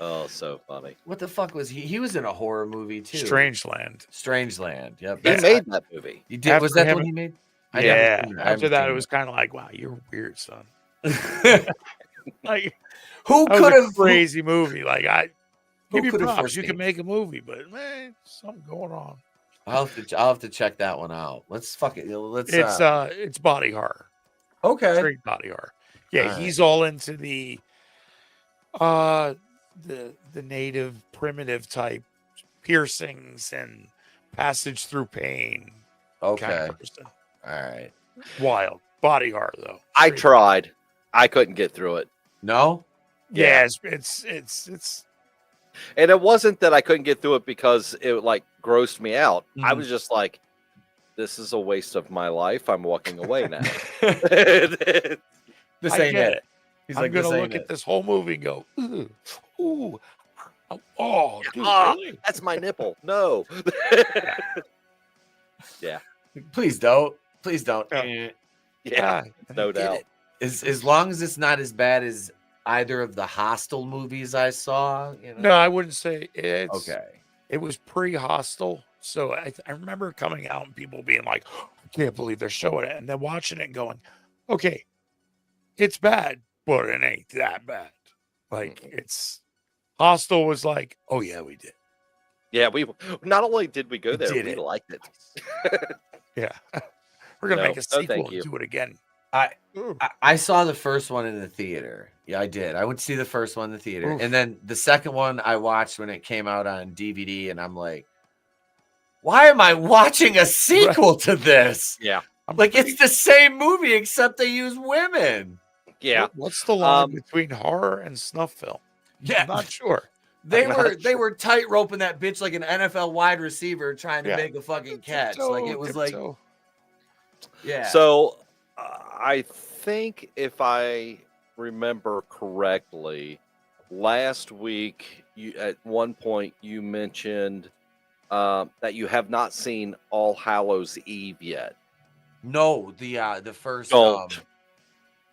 D: Oh, so funny.
A: What the fuck was he? He was in a horror movie too.
C: Strangeland.
A: Strangeland. Yep.
D: He made that movie.
A: You did? Was that the one he made? I never
C: Yeah.
A: seen that. I
C: After
A: haven't
C: that,
A: seen
C: it was kind of like, wow, you're weird, son.
A: that.
C: Like,
A: Who
C: that was
A: could
C: a
A: have?
C: crazy movie. Like, I
A: Who
C: give you
A: could have
C: props. You can
A: foreseen?
C: make a movie, but man, something going on.
A: I'll have to check that one out. Let's fuck it. Let's.
C: It's body horror.
A: Okay.
C: Straight body horror. Yeah,
A: All
C: he's all into the native primitive type piercings and passage through pain.
A: Okay.
C: Kind of person.
A: All right.
C: Wild body horror though.
D: I
C: Straight-
D: tried. I couldn't get through it.
A: No.
C: Yeah, it's
D: And it wasn't that I couldn't get through it because it like grossed me out. I
A: Mhm.
D: was just like, this is a waste of my life. I'm walking away now.
A: This
C: I
A: ain't
C: get
A: it.
C: it.
A: He's
C: I'm
A: like,
C: gonna
A: this ain't
C: look
A: it.
C: at this whole movie and go, ooh, oh, dude,
D: Ah,
C: really?
D: that's my nipple. No.
A: Please don't. Please don't.
C: Yeah.
D: Yeah, no
C: I get
D: doubt.
C: it.
A: As long as it's not as bad as either of the Hostel movies I saw. You know?
C: No, I wouldn't say it's
A: Okay.
C: It was pre-Hostel, so I remember coming out and people being like, I can't believe they're showing it, and then watching it and going, okay, it's bad, but it ain't that bad. Like it's Hostel was like, oh yeah, we did.
D: Yeah, we not only did we go
C: We
D: there,
C: did
D: we
C: it.
D: liked it.
C: Yeah. We're gonna
D: No,
C: make a
D: no,
C: sequel
D: thank
C: and
D: you.
C: do it again.
A: I saw the first one in the theater. Yeah, I did. I went to see the first one in the theater.
C: Oof.
A: And then the second one I watched when it came out on DVD. And I'm like, why am I watching a sequel to this?
D: Yeah,
A: Like, it's the same movie, except they use women.
D: yeah.
C: What's the line
D: Um,
C: between horror and snuff film?
A: Yeah.
C: I'm not sure.
A: They
D: I'm not
A: were
D: sure.
A: tight roping that bitch like an NFL wide receiver trying to
C: Yeah.
A: make a fucking catch. Like it was like,
C: Tiptoe.
A: yeah.
D: So I think if I remember correctly, last week you at one point you mentioned that you have not seen All Hallows Eve yet.
A: No, the first
D: Don't.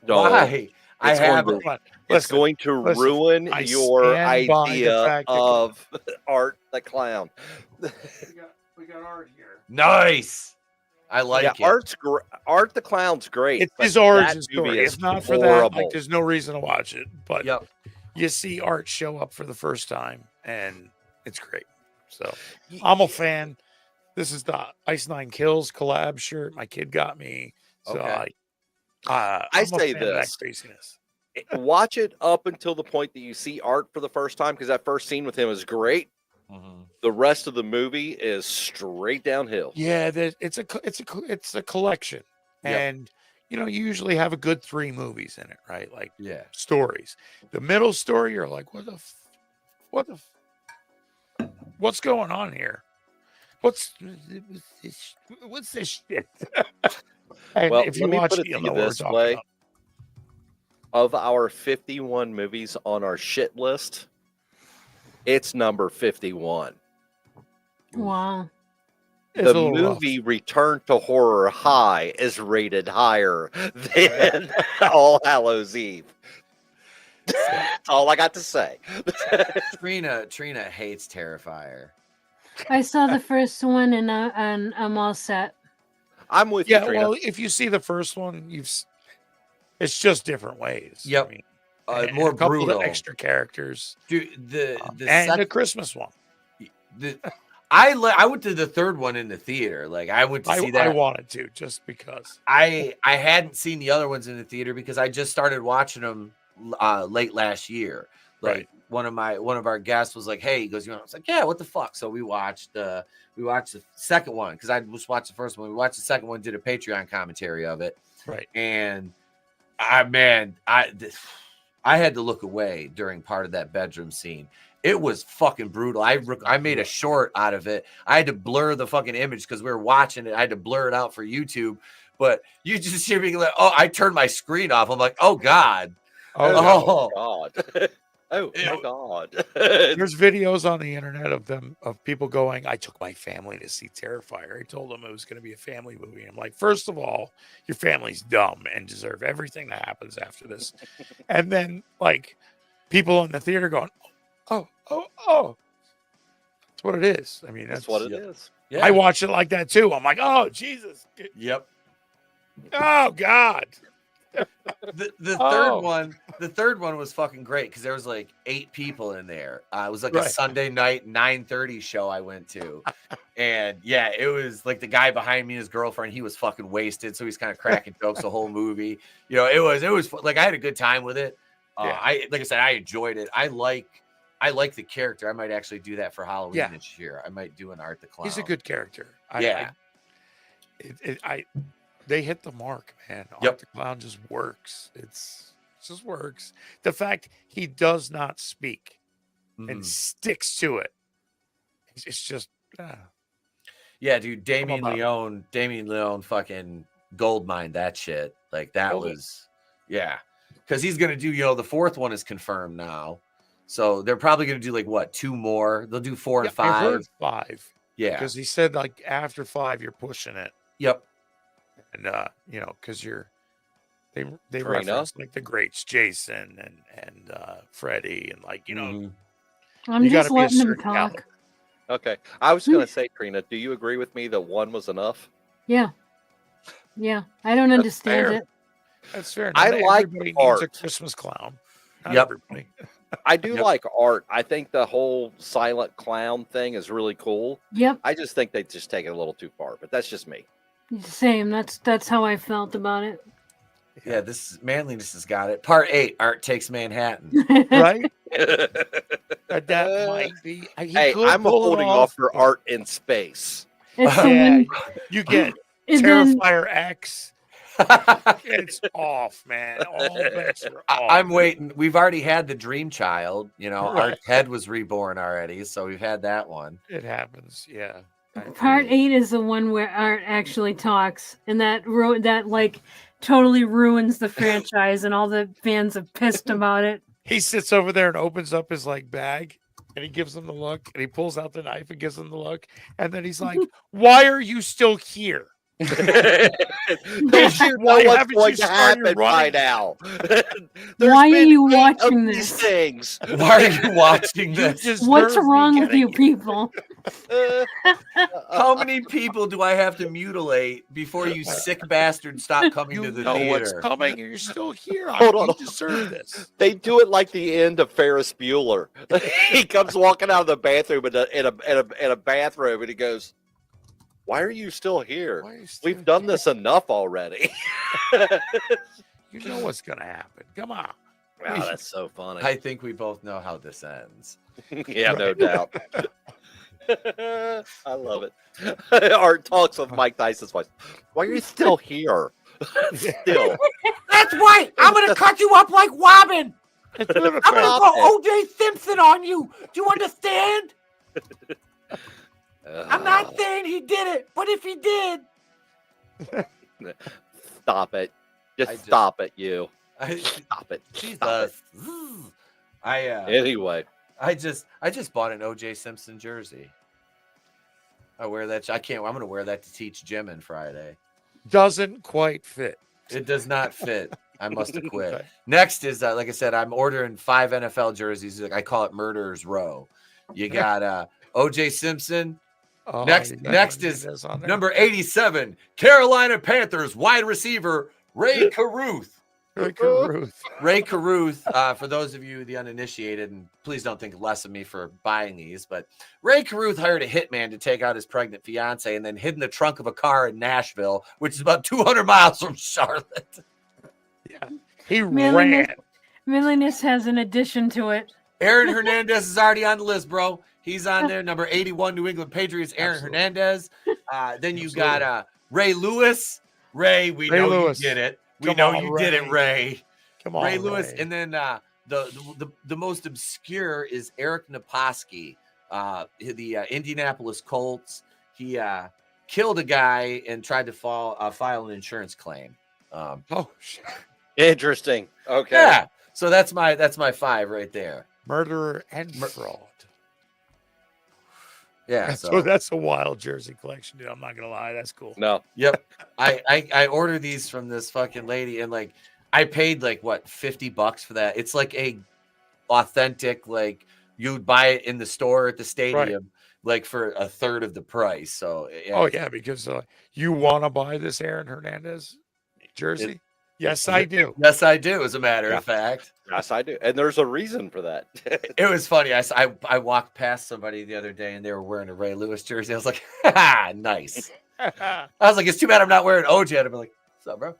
A: why? I
D: It's going
A: haven't.
C: Come on,
D: It's
C: listen,
D: going to
C: listen,
D: ruin
C: I
D: your
C: stand by the
D: idea
C: fact that-
D: of Art the Clown.
C: we got art here.
A: Nice. I like
D: Yeah,
A: it.
D: Art the Clown's great.
C: It's
D: but
C: his origin
D: that movie
C: story.
D: is
C: If not for that,
D: horrible.
C: like, there's no reason to watch it. But
A: Yep.
C: you see Art show up for the first time, and it's great. So I'm a fan. This is the Ice Nine Kills collab shirt my kid got me. So
A: Okay.
C: I'm
D: I
C: a
D: say
C: fan of that
D: this.
C: craziness.
D: Watch it up until the point that you see Art for the first time, because that first scene with him is great.
A: Mhm.
D: The rest of the movie is straight downhill.
C: Yeah, it's a collection,
A: Yep.
C: and you usually have a good 3 movies in it, right? Like
A: Yeah.
C: stories. The middle story, you're like, what's going on here? What's this shit? And
D: Well,
C: if you
D: let me
C: watch
D: put
C: it,
D: it
C: you'll
D: to
C: know
D: you
C: what we're
D: this
C: talking
D: way.
C: about.
D: Of our 51 movies on our shit list, it's number 51.
B: Wow.
C: It's
D: The
C: a little rough.
D: movie Return to Horror High is rated higher than All Hallows Eve. That's all I got to say.
A: Trina hates Terrifier.
B: I saw the first one and I'm all set.
D: I'm with
C: Yeah,
D: you, Trina.
C: well, if you see the first one, it's just different ways.
A: Yep.
C: I mean, and
A: More
C: a couple
A: brutal.
C: of extra characters,
A: Dude, the
C: and the
A: second,
C: Christmas one.
A: I went to the third one in the theater. Like I went to see
C: I
A: that.
C: wanted to just because.
A: I hadn't seen the other ones in the theater because I just started watching them late last year. Like
C: Right.
A: one of our guests was like, "Hey," he goes, "I was like, yeah, what the fuck?" So we watched the second one because I just watched the first one. We watched the second one, did a Patreon commentary of it,
C: Right.
A: and I had to look away during part of that bedroom scene. It was fucking brutal. I made a short out of it. I had to blur the fucking image because we were watching it. I had to blur it out for YouTube. But you just hear me like, oh, I turned my screen off. I'm like, oh God.
C: Oh,
D: God. Oh
A: Ew.
D: my God.
C: There's videos on the internet of people going, I took my family to see Terrifier. I told them it was going to be a family movie. I'm like, first of all, your family's dumb and deserve everything that happens after this. And then like people in the theater going, oh. That's what it is. I mean,
D: That's what it is.
A: Yeah.
C: I watch it like that too. I'm like, oh Jesus.
A: Yep.
C: Oh God.
A: The third one was fucking great because there was like 8 people in there. It was like a Sunday night 9:30 show I went to, and yeah, it was like the guy behind me, his girlfriend, he was fucking wasted, so he's kind of cracking jokes the whole movie. You know, it was like I had a good time with it. Like I said, I enjoyed it. I like the character. I might actually do that for Halloween this year. I might do an Art the Clown.
C: He's a good character. They hit the mark, man. Art the Clown just works. It just works. The fact he does not speak and sticks to it. It's just
A: yeah, dude. Damien Leone fucking gold mined that shit. Like that was because he's gonna do, the 4th one is confirmed now. So they're probably gonna do like what, 2 more? They'll do 4 and 5.
C: I heard 5.
A: Yeah.
C: Because he said like after 5 you're pushing it.
A: Yep.
C: And because they reference like the greats, Jason and Freddie, and like
B: I'm
C: you
B: just
C: gotta be a
B: letting them
C: certain
B: talk.
C: caliber.
D: Okay, I was gonna say, Trina, do you agree with me that 1 was enough?
B: Yeah, I don't understand
C: fair.
B: it.
C: That's fair.
D: I like
C: everybody
D: art.
C: needs a Christmas clown. Not
A: Yep.
C: everybody.
D: I do like art. I think the whole silent clown thing is really cool.
B: Yep,
D: I just think they just take it a little too far, but that's just me.
B: same. That's how I felt about it.
A: Yeah, manliness has got it. Part 8, Art Takes Manhattan.
C: Right? That might be.
D: Hey, I'm holding off for Art in space.
B: It's the one,
C: you get
B: and then
C: Terrifier X. It's off, man. All bets are off.
A: I'm waiting. We've already had the Dream Child. Art's head was reborn already, so we've had that one.
C: It happens, yeah.
B: Part 8 is the one where Art actually talks, and that like totally ruins the franchise, and all the fans are pissed about it.
C: He sits over there and opens up his like bag, and he gives them the look, and he pulls out the knife and gives them the look, and then he's like, "Why are you still here?
D: Don't you know what's going to happen by now?
B: Why are you watching this?
D: Things.
A: Why are you watching this?
B: What's wrong with you people?
A: How many people do I have to mutilate before you sick bastard stop coming to the
C: know
A: theater?
C: what's coming, and you're still here.
D: Hold on.
C: You deserve this.
D: They do it like the end of Ferris Bueller. He comes walking out of the bathroom in a bathroom, and he goes, "Why are you still here? We've done this enough already."
C: You know what's gonna happen. Come on.
D: Wow, that's so funny.
A: I think we both know how this ends.
D: Yeah, no doubt. I love it. Art talks with Mike Tyson's voice. Why are you still here? Still.
A: That's right. I'm gonna cut you up like Robin. I'm gonna go O.J. Simpson on you. Do you understand? I'm not saying he did it, but if he did,
D: stop it. Just stop it, you. Stop it. Stop it. Anyway,
A: I just bought an O.J. Simpson jersey. I wear that. I'm gonna wear that to teach gym on Friday.
C: Doesn't quite fit.
A: It does not fit. I must have quit. Next is like I said, I'm ordering 5 NFL jerseys. I call it Murderer's Row. You got O.J. Simpson.
C: Oh,
A: next is number 87, Carolina Panthers wide receiver Ray Caruth. Ray Caruth, for those of you the uninitiated, and please don't think less of me for buying these, but Ray Caruth hired a hitman to take out his pregnant fiance and then hid in the trunk of a car in Nashville, which is about 200 miles from Charlotte.
C: Yeah, he ran.
B: Milliness has an addition to it.
A: Aaron Hernandez is already on the list, bro. He's on there. Number 81, New England Patriots, Aaron Hernandez. Then you got Ray Lewis. Ray, we know Lewis. You did it. We know you did it, Ray.
C: Come on,
A: Ray Lewis. And then the most obscure is Eric Naposki, the Indianapolis Colts. He killed a guy and tried to file an insurance claim.
C: Oh shit.
D: Interesting. Okay.
A: Yeah. So that's my 5 right there.
C: Murderer and fraud.
A: Yeah,
C: so that's a wild jersey collection, dude. I'm not gonna lie, that's cool.
D: No.
A: Yep. I ordered these from this fucking lady, and like I paid like what $50 for that. It's like a authentic, like you'd buy it in the store at the stadium, like for a third of the price. So yeah.
C: Oh yeah, because you want to buy this Aaron Hernandez Jersey? Yes, I do.
A: Yes, I do. As a matter of fact.
D: Yes, I do. And there's a reason for that.
A: It was funny. I walked past somebody the other day and they were wearing a Ray Lewis jersey. I was like, ha, nice. I was like, it's too bad I'm not wearing OJ. I'd be like, what's up, bro?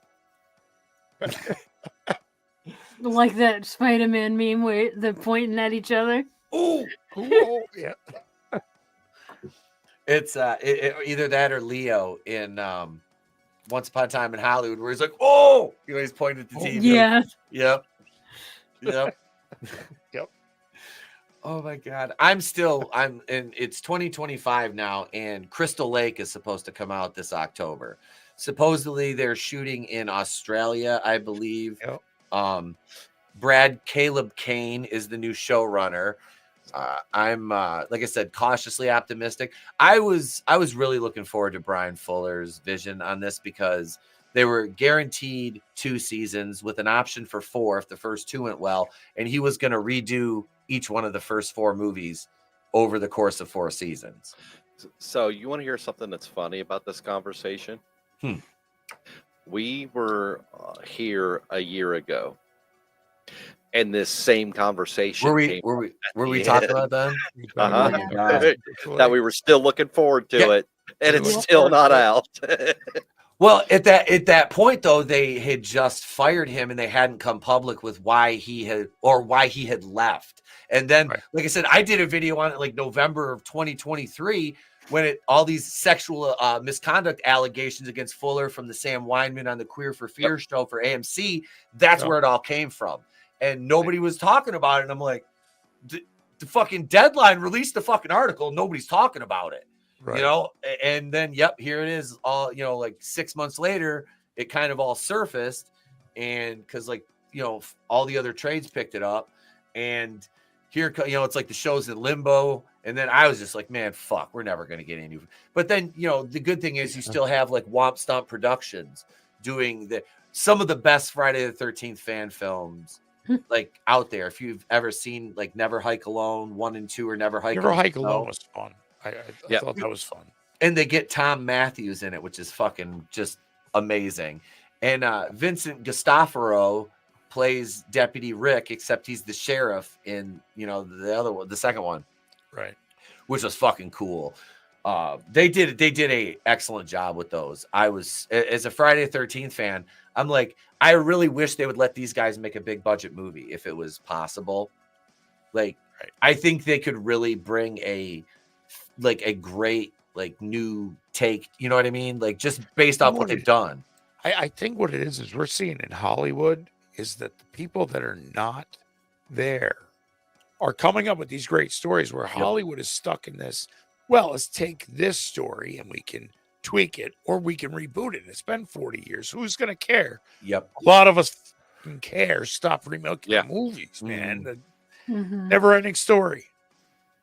B: Like that Spider-Man meme where they're pointing at each other.
A: Ooh.
C: Yeah.
A: It's either that or Leo in Once Upon a Time in Hollywood, where he's like, oh, he's pointing at the TV.
B: Yeah.
A: Yep.
C: Yep.
A: Oh my God. It's 2025 now, and Crystal Lake is supposed to come out this October. Supposedly they're shooting in Australia, I believe.
C: Yep.
A: Brad Caleb Kane is the new showrunner. I'm like I said, cautiously optimistic. I was really looking forward to Brian Fuller's vision on this because they were guaranteed 2 seasons with an option for 4 if the first 2 went well, and he was going to redo each one of the first 4 movies over the course of 4 seasons.
D: So you want to hear something that's funny about this conversation? We were here a year ago, and this same conversation
A: Were we talking about them?
D: That we were still looking forward to it, and it's still not out.
A: Well, at that point though, they had just fired him and they hadn't come public with why he had left. And then, like I said, I did a video on it like November of 2023 when all these sexual misconduct allegations against Fuller from the Sam Weinman on the Queer for Fear show for AMC. That's where it all came from. And nobody was talking about it. And I'm like, the fucking Deadline released the fucking article. Nobody's talking about it. Right. And then, here it is all, like 6 months later, it kind of all surfaced. And cause all the other trades picked it up and here, it's like the show's in limbo. And then I was just like, man, fuck, we're never going to get any. But then, the good thing is you still have like Womp Stomp Productions doing some of the best Friday the 13th fan films like out there. If you've ever seen like Never Hike Alone 1 and 2 or Never Hike
C: Alone was fun. I thought that was fun.
A: And they get Tom Matthews in it, which is fucking just amazing. And Vincent Gustafaro plays Deputy Rick, except he's the sheriff in, the other one, the second one.
C: Right.
A: Which was fucking cool. They did a excellent job with those. I was, as a Friday the 13th fan, I'm like, I really wish they would let these guys make a big budget movie if it was possible. Like, I think they could really bring a great new take, you know what I mean? Like just based off what they've done.
C: I think what it is we're seeing in Hollywood is that the people that are not there are coming up with these great stories where Hollywood is stuck in this. Well, let's take this story and we can tweak it or we can reboot it. It's been 40 years. Who's going to care?
A: Yep.
C: A lot of us care. Stop remaking movies, man. The never-ending story.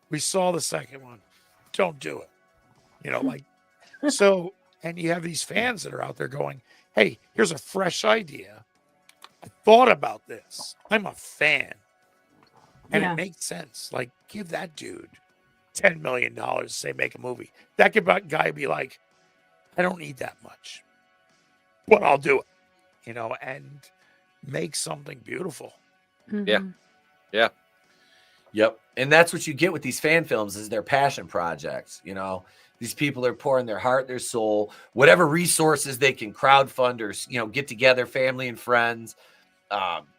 C: We saw the second one. Don't do it. So, and you have these fans that are out there going, hey, here's a fresh idea. I thought about this. I'm a fan. And it makes sense. Like, give that dude $10 million, say, make a movie. That guy be like, I don't need that much, but I'll do it, and make something beautiful.
B: Mm-hmm.
D: Yeah.
A: Yep. And that's what you get with these fan films is their passion projects. These people are pouring their heart, their soul, whatever resources they can crowdfund or, get together, family and friends.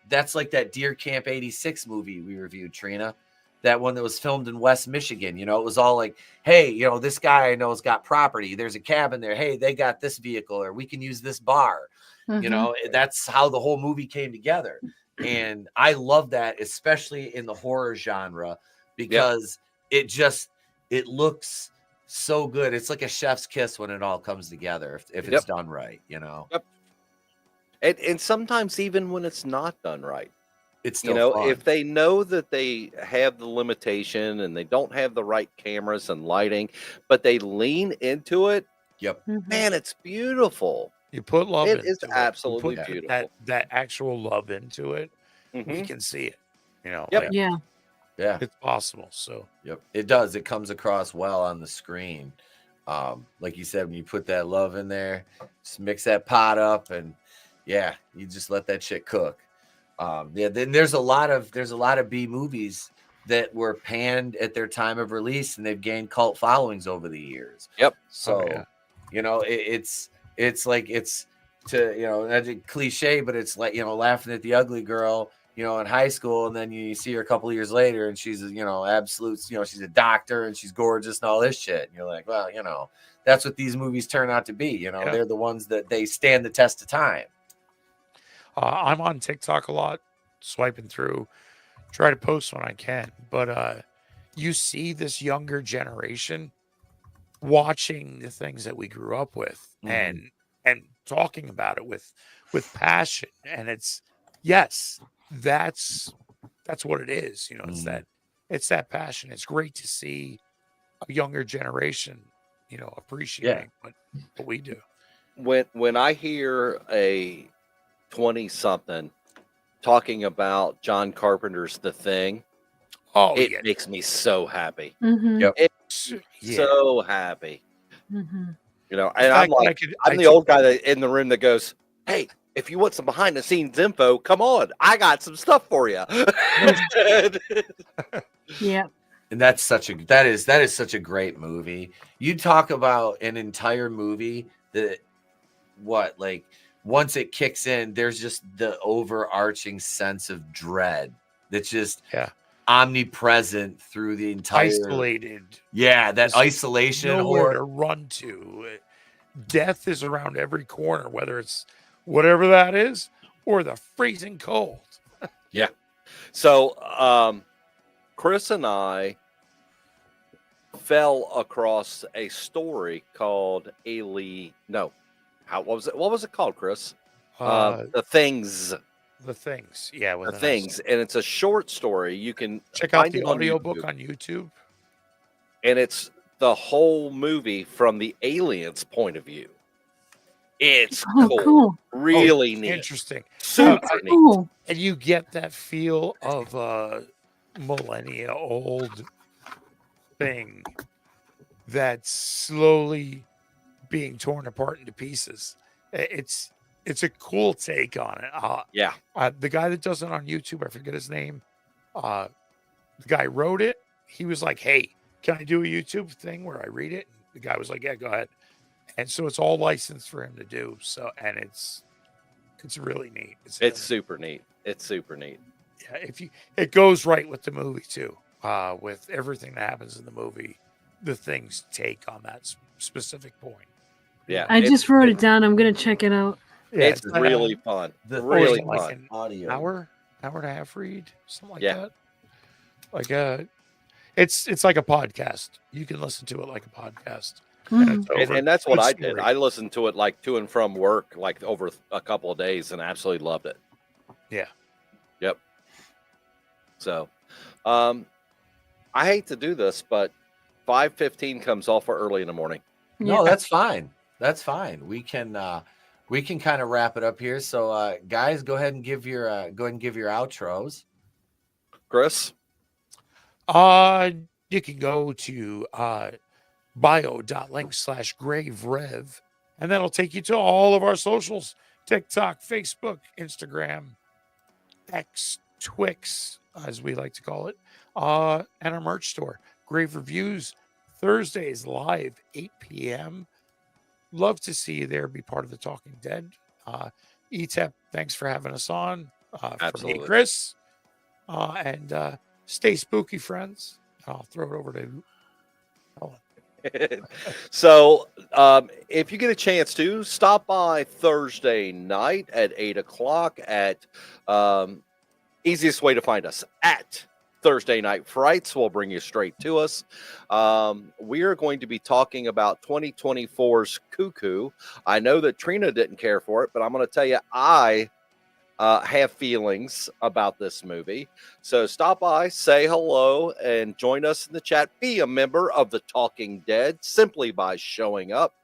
A: That's like that Deer Camp 86 movie we reviewed, Trina. That one that was filmed in West Michigan. It was all like, hey, this guy I know has got property. There's a cabin there. Hey, they got this vehicle or we can use this bar. That's how the whole movie came together. And I love that, especially in the horror genre, because it looks so good. It's like a chef's kiss when it all comes together, if it's done right,
D: Yep. And sometimes even when it's not done right,
A: it's still fun.
D: If they know that they have the limitation and they don't have the right cameras and lighting, but they lean into it.
A: Yep.
D: Man, it's beautiful.
C: You put love into it.
D: It is absolutely beautiful.
C: That actual love into it, we can see it.
D: Yep.
A: Yeah.
C: It's possible. So
A: it does. It comes across well on the screen. Like you said, when you put that love in there, just mix that pot up and Yeah, you just let that shit cook. Yeah, then there's a lot of B movies that were panned at their time of release, and they've gained cult followings over the years.
D: Yep.
A: So, it's like it's that's a cliche, but it's like laughing at the ugly girl, in high school, and then you see her a couple of years later, and she's absolute, she's a doctor and she's gorgeous and all this shit. And you're like, well, that's what these movies turn out to be. They're the ones that they stand the test of time.
C: I'm on TikTok a lot, swiping through, try to post when I can. But you see this younger generation watching the things that we grew up with and talking about it with passion. And that's what it is. It's that passion. It's great to see a younger generation, appreciating what we do.
D: When I hear a 20-something talking about John Carpenter's The Thing, it makes me so happy.
A: Yep.
D: So happy.
B: Mm-hmm.
D: And I'm like, I'm the old guy that in the room that goes, hey, if you want some behind the scenes info, come on, I got some stuff for you.
B: Yeah.
A: And that is such a great movie. You talk about an entire movie that once it kicks in, there's just the overarching sense of dread that's just omnipresent through the entire
C: isolated.
A: Yeah, that isolation,
C: nowhere to run to. Death is around every corner, whether it's whatever that is or the freezing cold.
D: Yeah. So Chris and I fell across a story called what was it called, Chris? The Things.
C: The Things. Yeah,
D: The Things. And it's a short story. You can
C: check out the audiobook on YouTube.
D: And it's the whole movie from the aliens' point of view. It's cool. Really neat.
C: Interesting.
D: Super neat.
B: Cool.
C: And you get that feel of a millennia old thing that's slowly being torn apart into pieces. It's a cool take on it. The guy that does it on YouTube, I forget his name. The guy wrote it. He was like, hey, can I do a YouTube thing where I read it? The guy was like, yeah, go ahead. And so it's all licensed for him to do. So, and it's really neat.
D: It's super neat. It's super neat.
C: Yeah, it goes right with the movie too. With everything that happens in the movie, the Things take on that specific point.
D: Yeah,
B: I just wrote it down. I'm gonna check it out.
C: Yeah,
D: it's really fun. Really fun.
C: Like an
A: audio
C: hour and a half read, something like that. Like it's like a podcast. You can listen to it like a podcast.
D: And that's what I did. I listened to it like to and from work, like over a couple of days, and absolutely loved it.
C: Yeah.
D: Yep. So, I hate to do this, but 5:15 comes off early in the morning.
A: No, that's fine. That's fine. We can kind of wrap it up here. So, guys, go ahead and give your outros.
D: Chris,
C: you can go to bio.link/graverev, and that'll take you to all of our socials: TikTok, Facebook, Instagram, X, Twix, as we like to call it, and our merch store. Grave Reviews, Thursdays live, 8 p.m. Love to see you there. Be part of the Talking Dead. Etep, thanks for having us on.
D: Absolutely.
C: For me, Chris. And stay spooky, friends. I'll throw it over to Ellen.
D: So, if you get a chance to stop by Thursday night at 8:00 at easiest way to find us at Thursday Night Frights will bring you straight to us. We are going to be talking about 2024's Cuckoo. I know that Trina didn't care for it, but I'm going to tell you, I have feelings about this movie. So stop by, say hello, and join us in the chat. Be a member of the Talking Dead simply by showing up.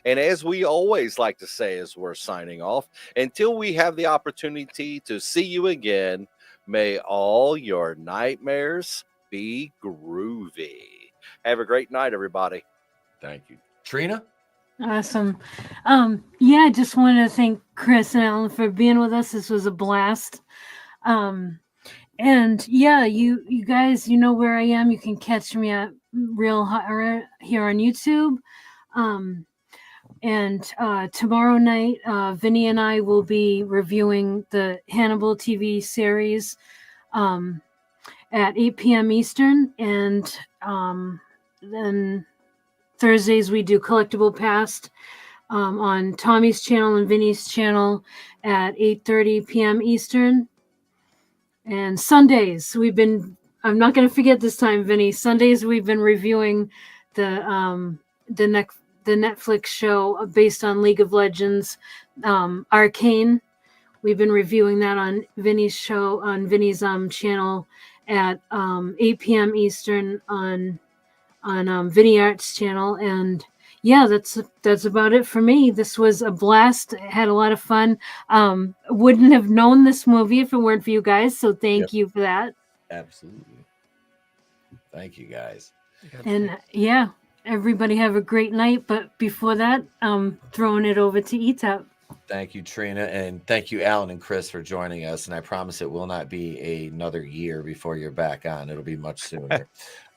D: And as we always like to say as we're signing off, until we have the opportunity to see you again, may all your nightmares be groovy. Have a great night, everybody.
A: Thank you. Trina?
B: Awesome. Yeah, I just wanted to thank Chris and Allan for being with us. This was a blast. And yeah, you guys, you know where I am. You can catch me at Real Horror here on YouTube. And tomorrow night, Vinny and I will be reviewing the Hannibal TV series at 8 p.m. Eastern. And then Thursdays we do Collectible Past on Tommy's channel and Vinny's channel at 8:30 p.m. Eastern. And Sundays I'm not going to forget this time, Vinny. Sundays we've been reviewing the Netflix show based on League of Legends, Arcane. We've been reviewing that on Vinny's show on Vinny's channel at 8 p.m. Eastern on Vinnieart's channel. And yeah, that's about it for me. This was a blast. I had a lot of fun. Wouldn't have known this movie if it weren't for you guys. So thank you for that.
A: Absolutely. Thank you guys.
B: And yeah, everybody have a great night. But before that, throwing it over to Etep.
A: Thank you, Trina, and thank you, Allan and Chris, for joining us. And I promise it will not be another year before you're back on. It'll be much sooner.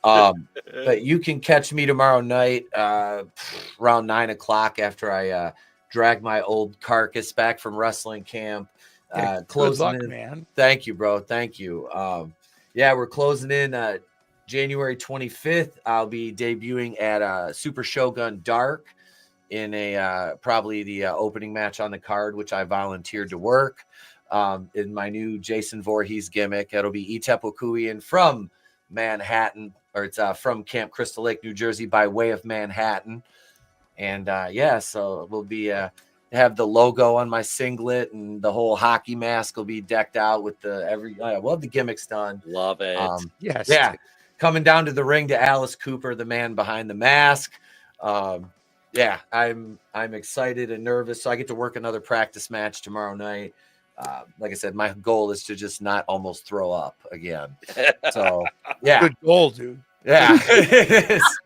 A: But you can catch me tomorrow night around 9 o'clock after I drag my old carcass back from wrestling camp.
C: Good luck, man.
A: Thank you, bro. Thank you. Yeah, we're closing in January 25th. I'll be debuting at Super Shogun Dark in a probably the opening match on the card, which I volunteered to work in my new Jason Voorhees gimmick. It'll be Etep Okuian from Manhattan, or it's from Camp Crystal Lake, New Jersey, by way of Manhattan. And yeah, so we'll be have the logo on my singlet, and the whole hockey mask will be decked out with we'll have the gimmicks done.
D: Love it.
C: Yes.
A: Yeah. Coming down to the ring to Alice Cooper, the man behind the mask. Yeah, I'm excited and nervous. So I get to work another practice match tomorrow night. Like I said, my goal is to just not almost throw up again. So yeah,
C: Good goal, dude.
A: yeah. It is.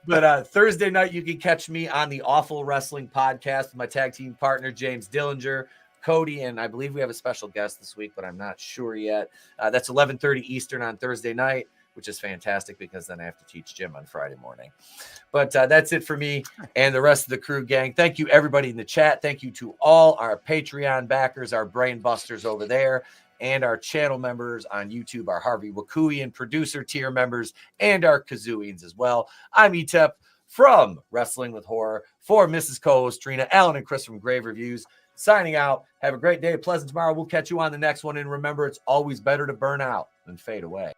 A: But Thursday night, you can catch me on the Awful Wrestling Podcast with my tag team partner, James Dillinger, Cody, and I believe we have a special guest this week, but I'm not sure yet. That's 11:30 Eastern on Thursday night, which is fantastic because then I have to teach gym on Friday morning. But that's it for me and the rest of the crew, gang. Thank you, everybody in the chat. Thank you to all our Patreon backers, our brain busters over there, and our channel members on YouTube, our Harvey Wakuian producer tier members, and our Kazooians as well. I'm Etep from Wrestling with Horror for Mrs. Co-host Trina, Allan and Chris from Grave Reviews, signing out. Have a great day, pleasant tomorrow. We'll catch you on the next one. And remember, it's always better to burn out than fade away.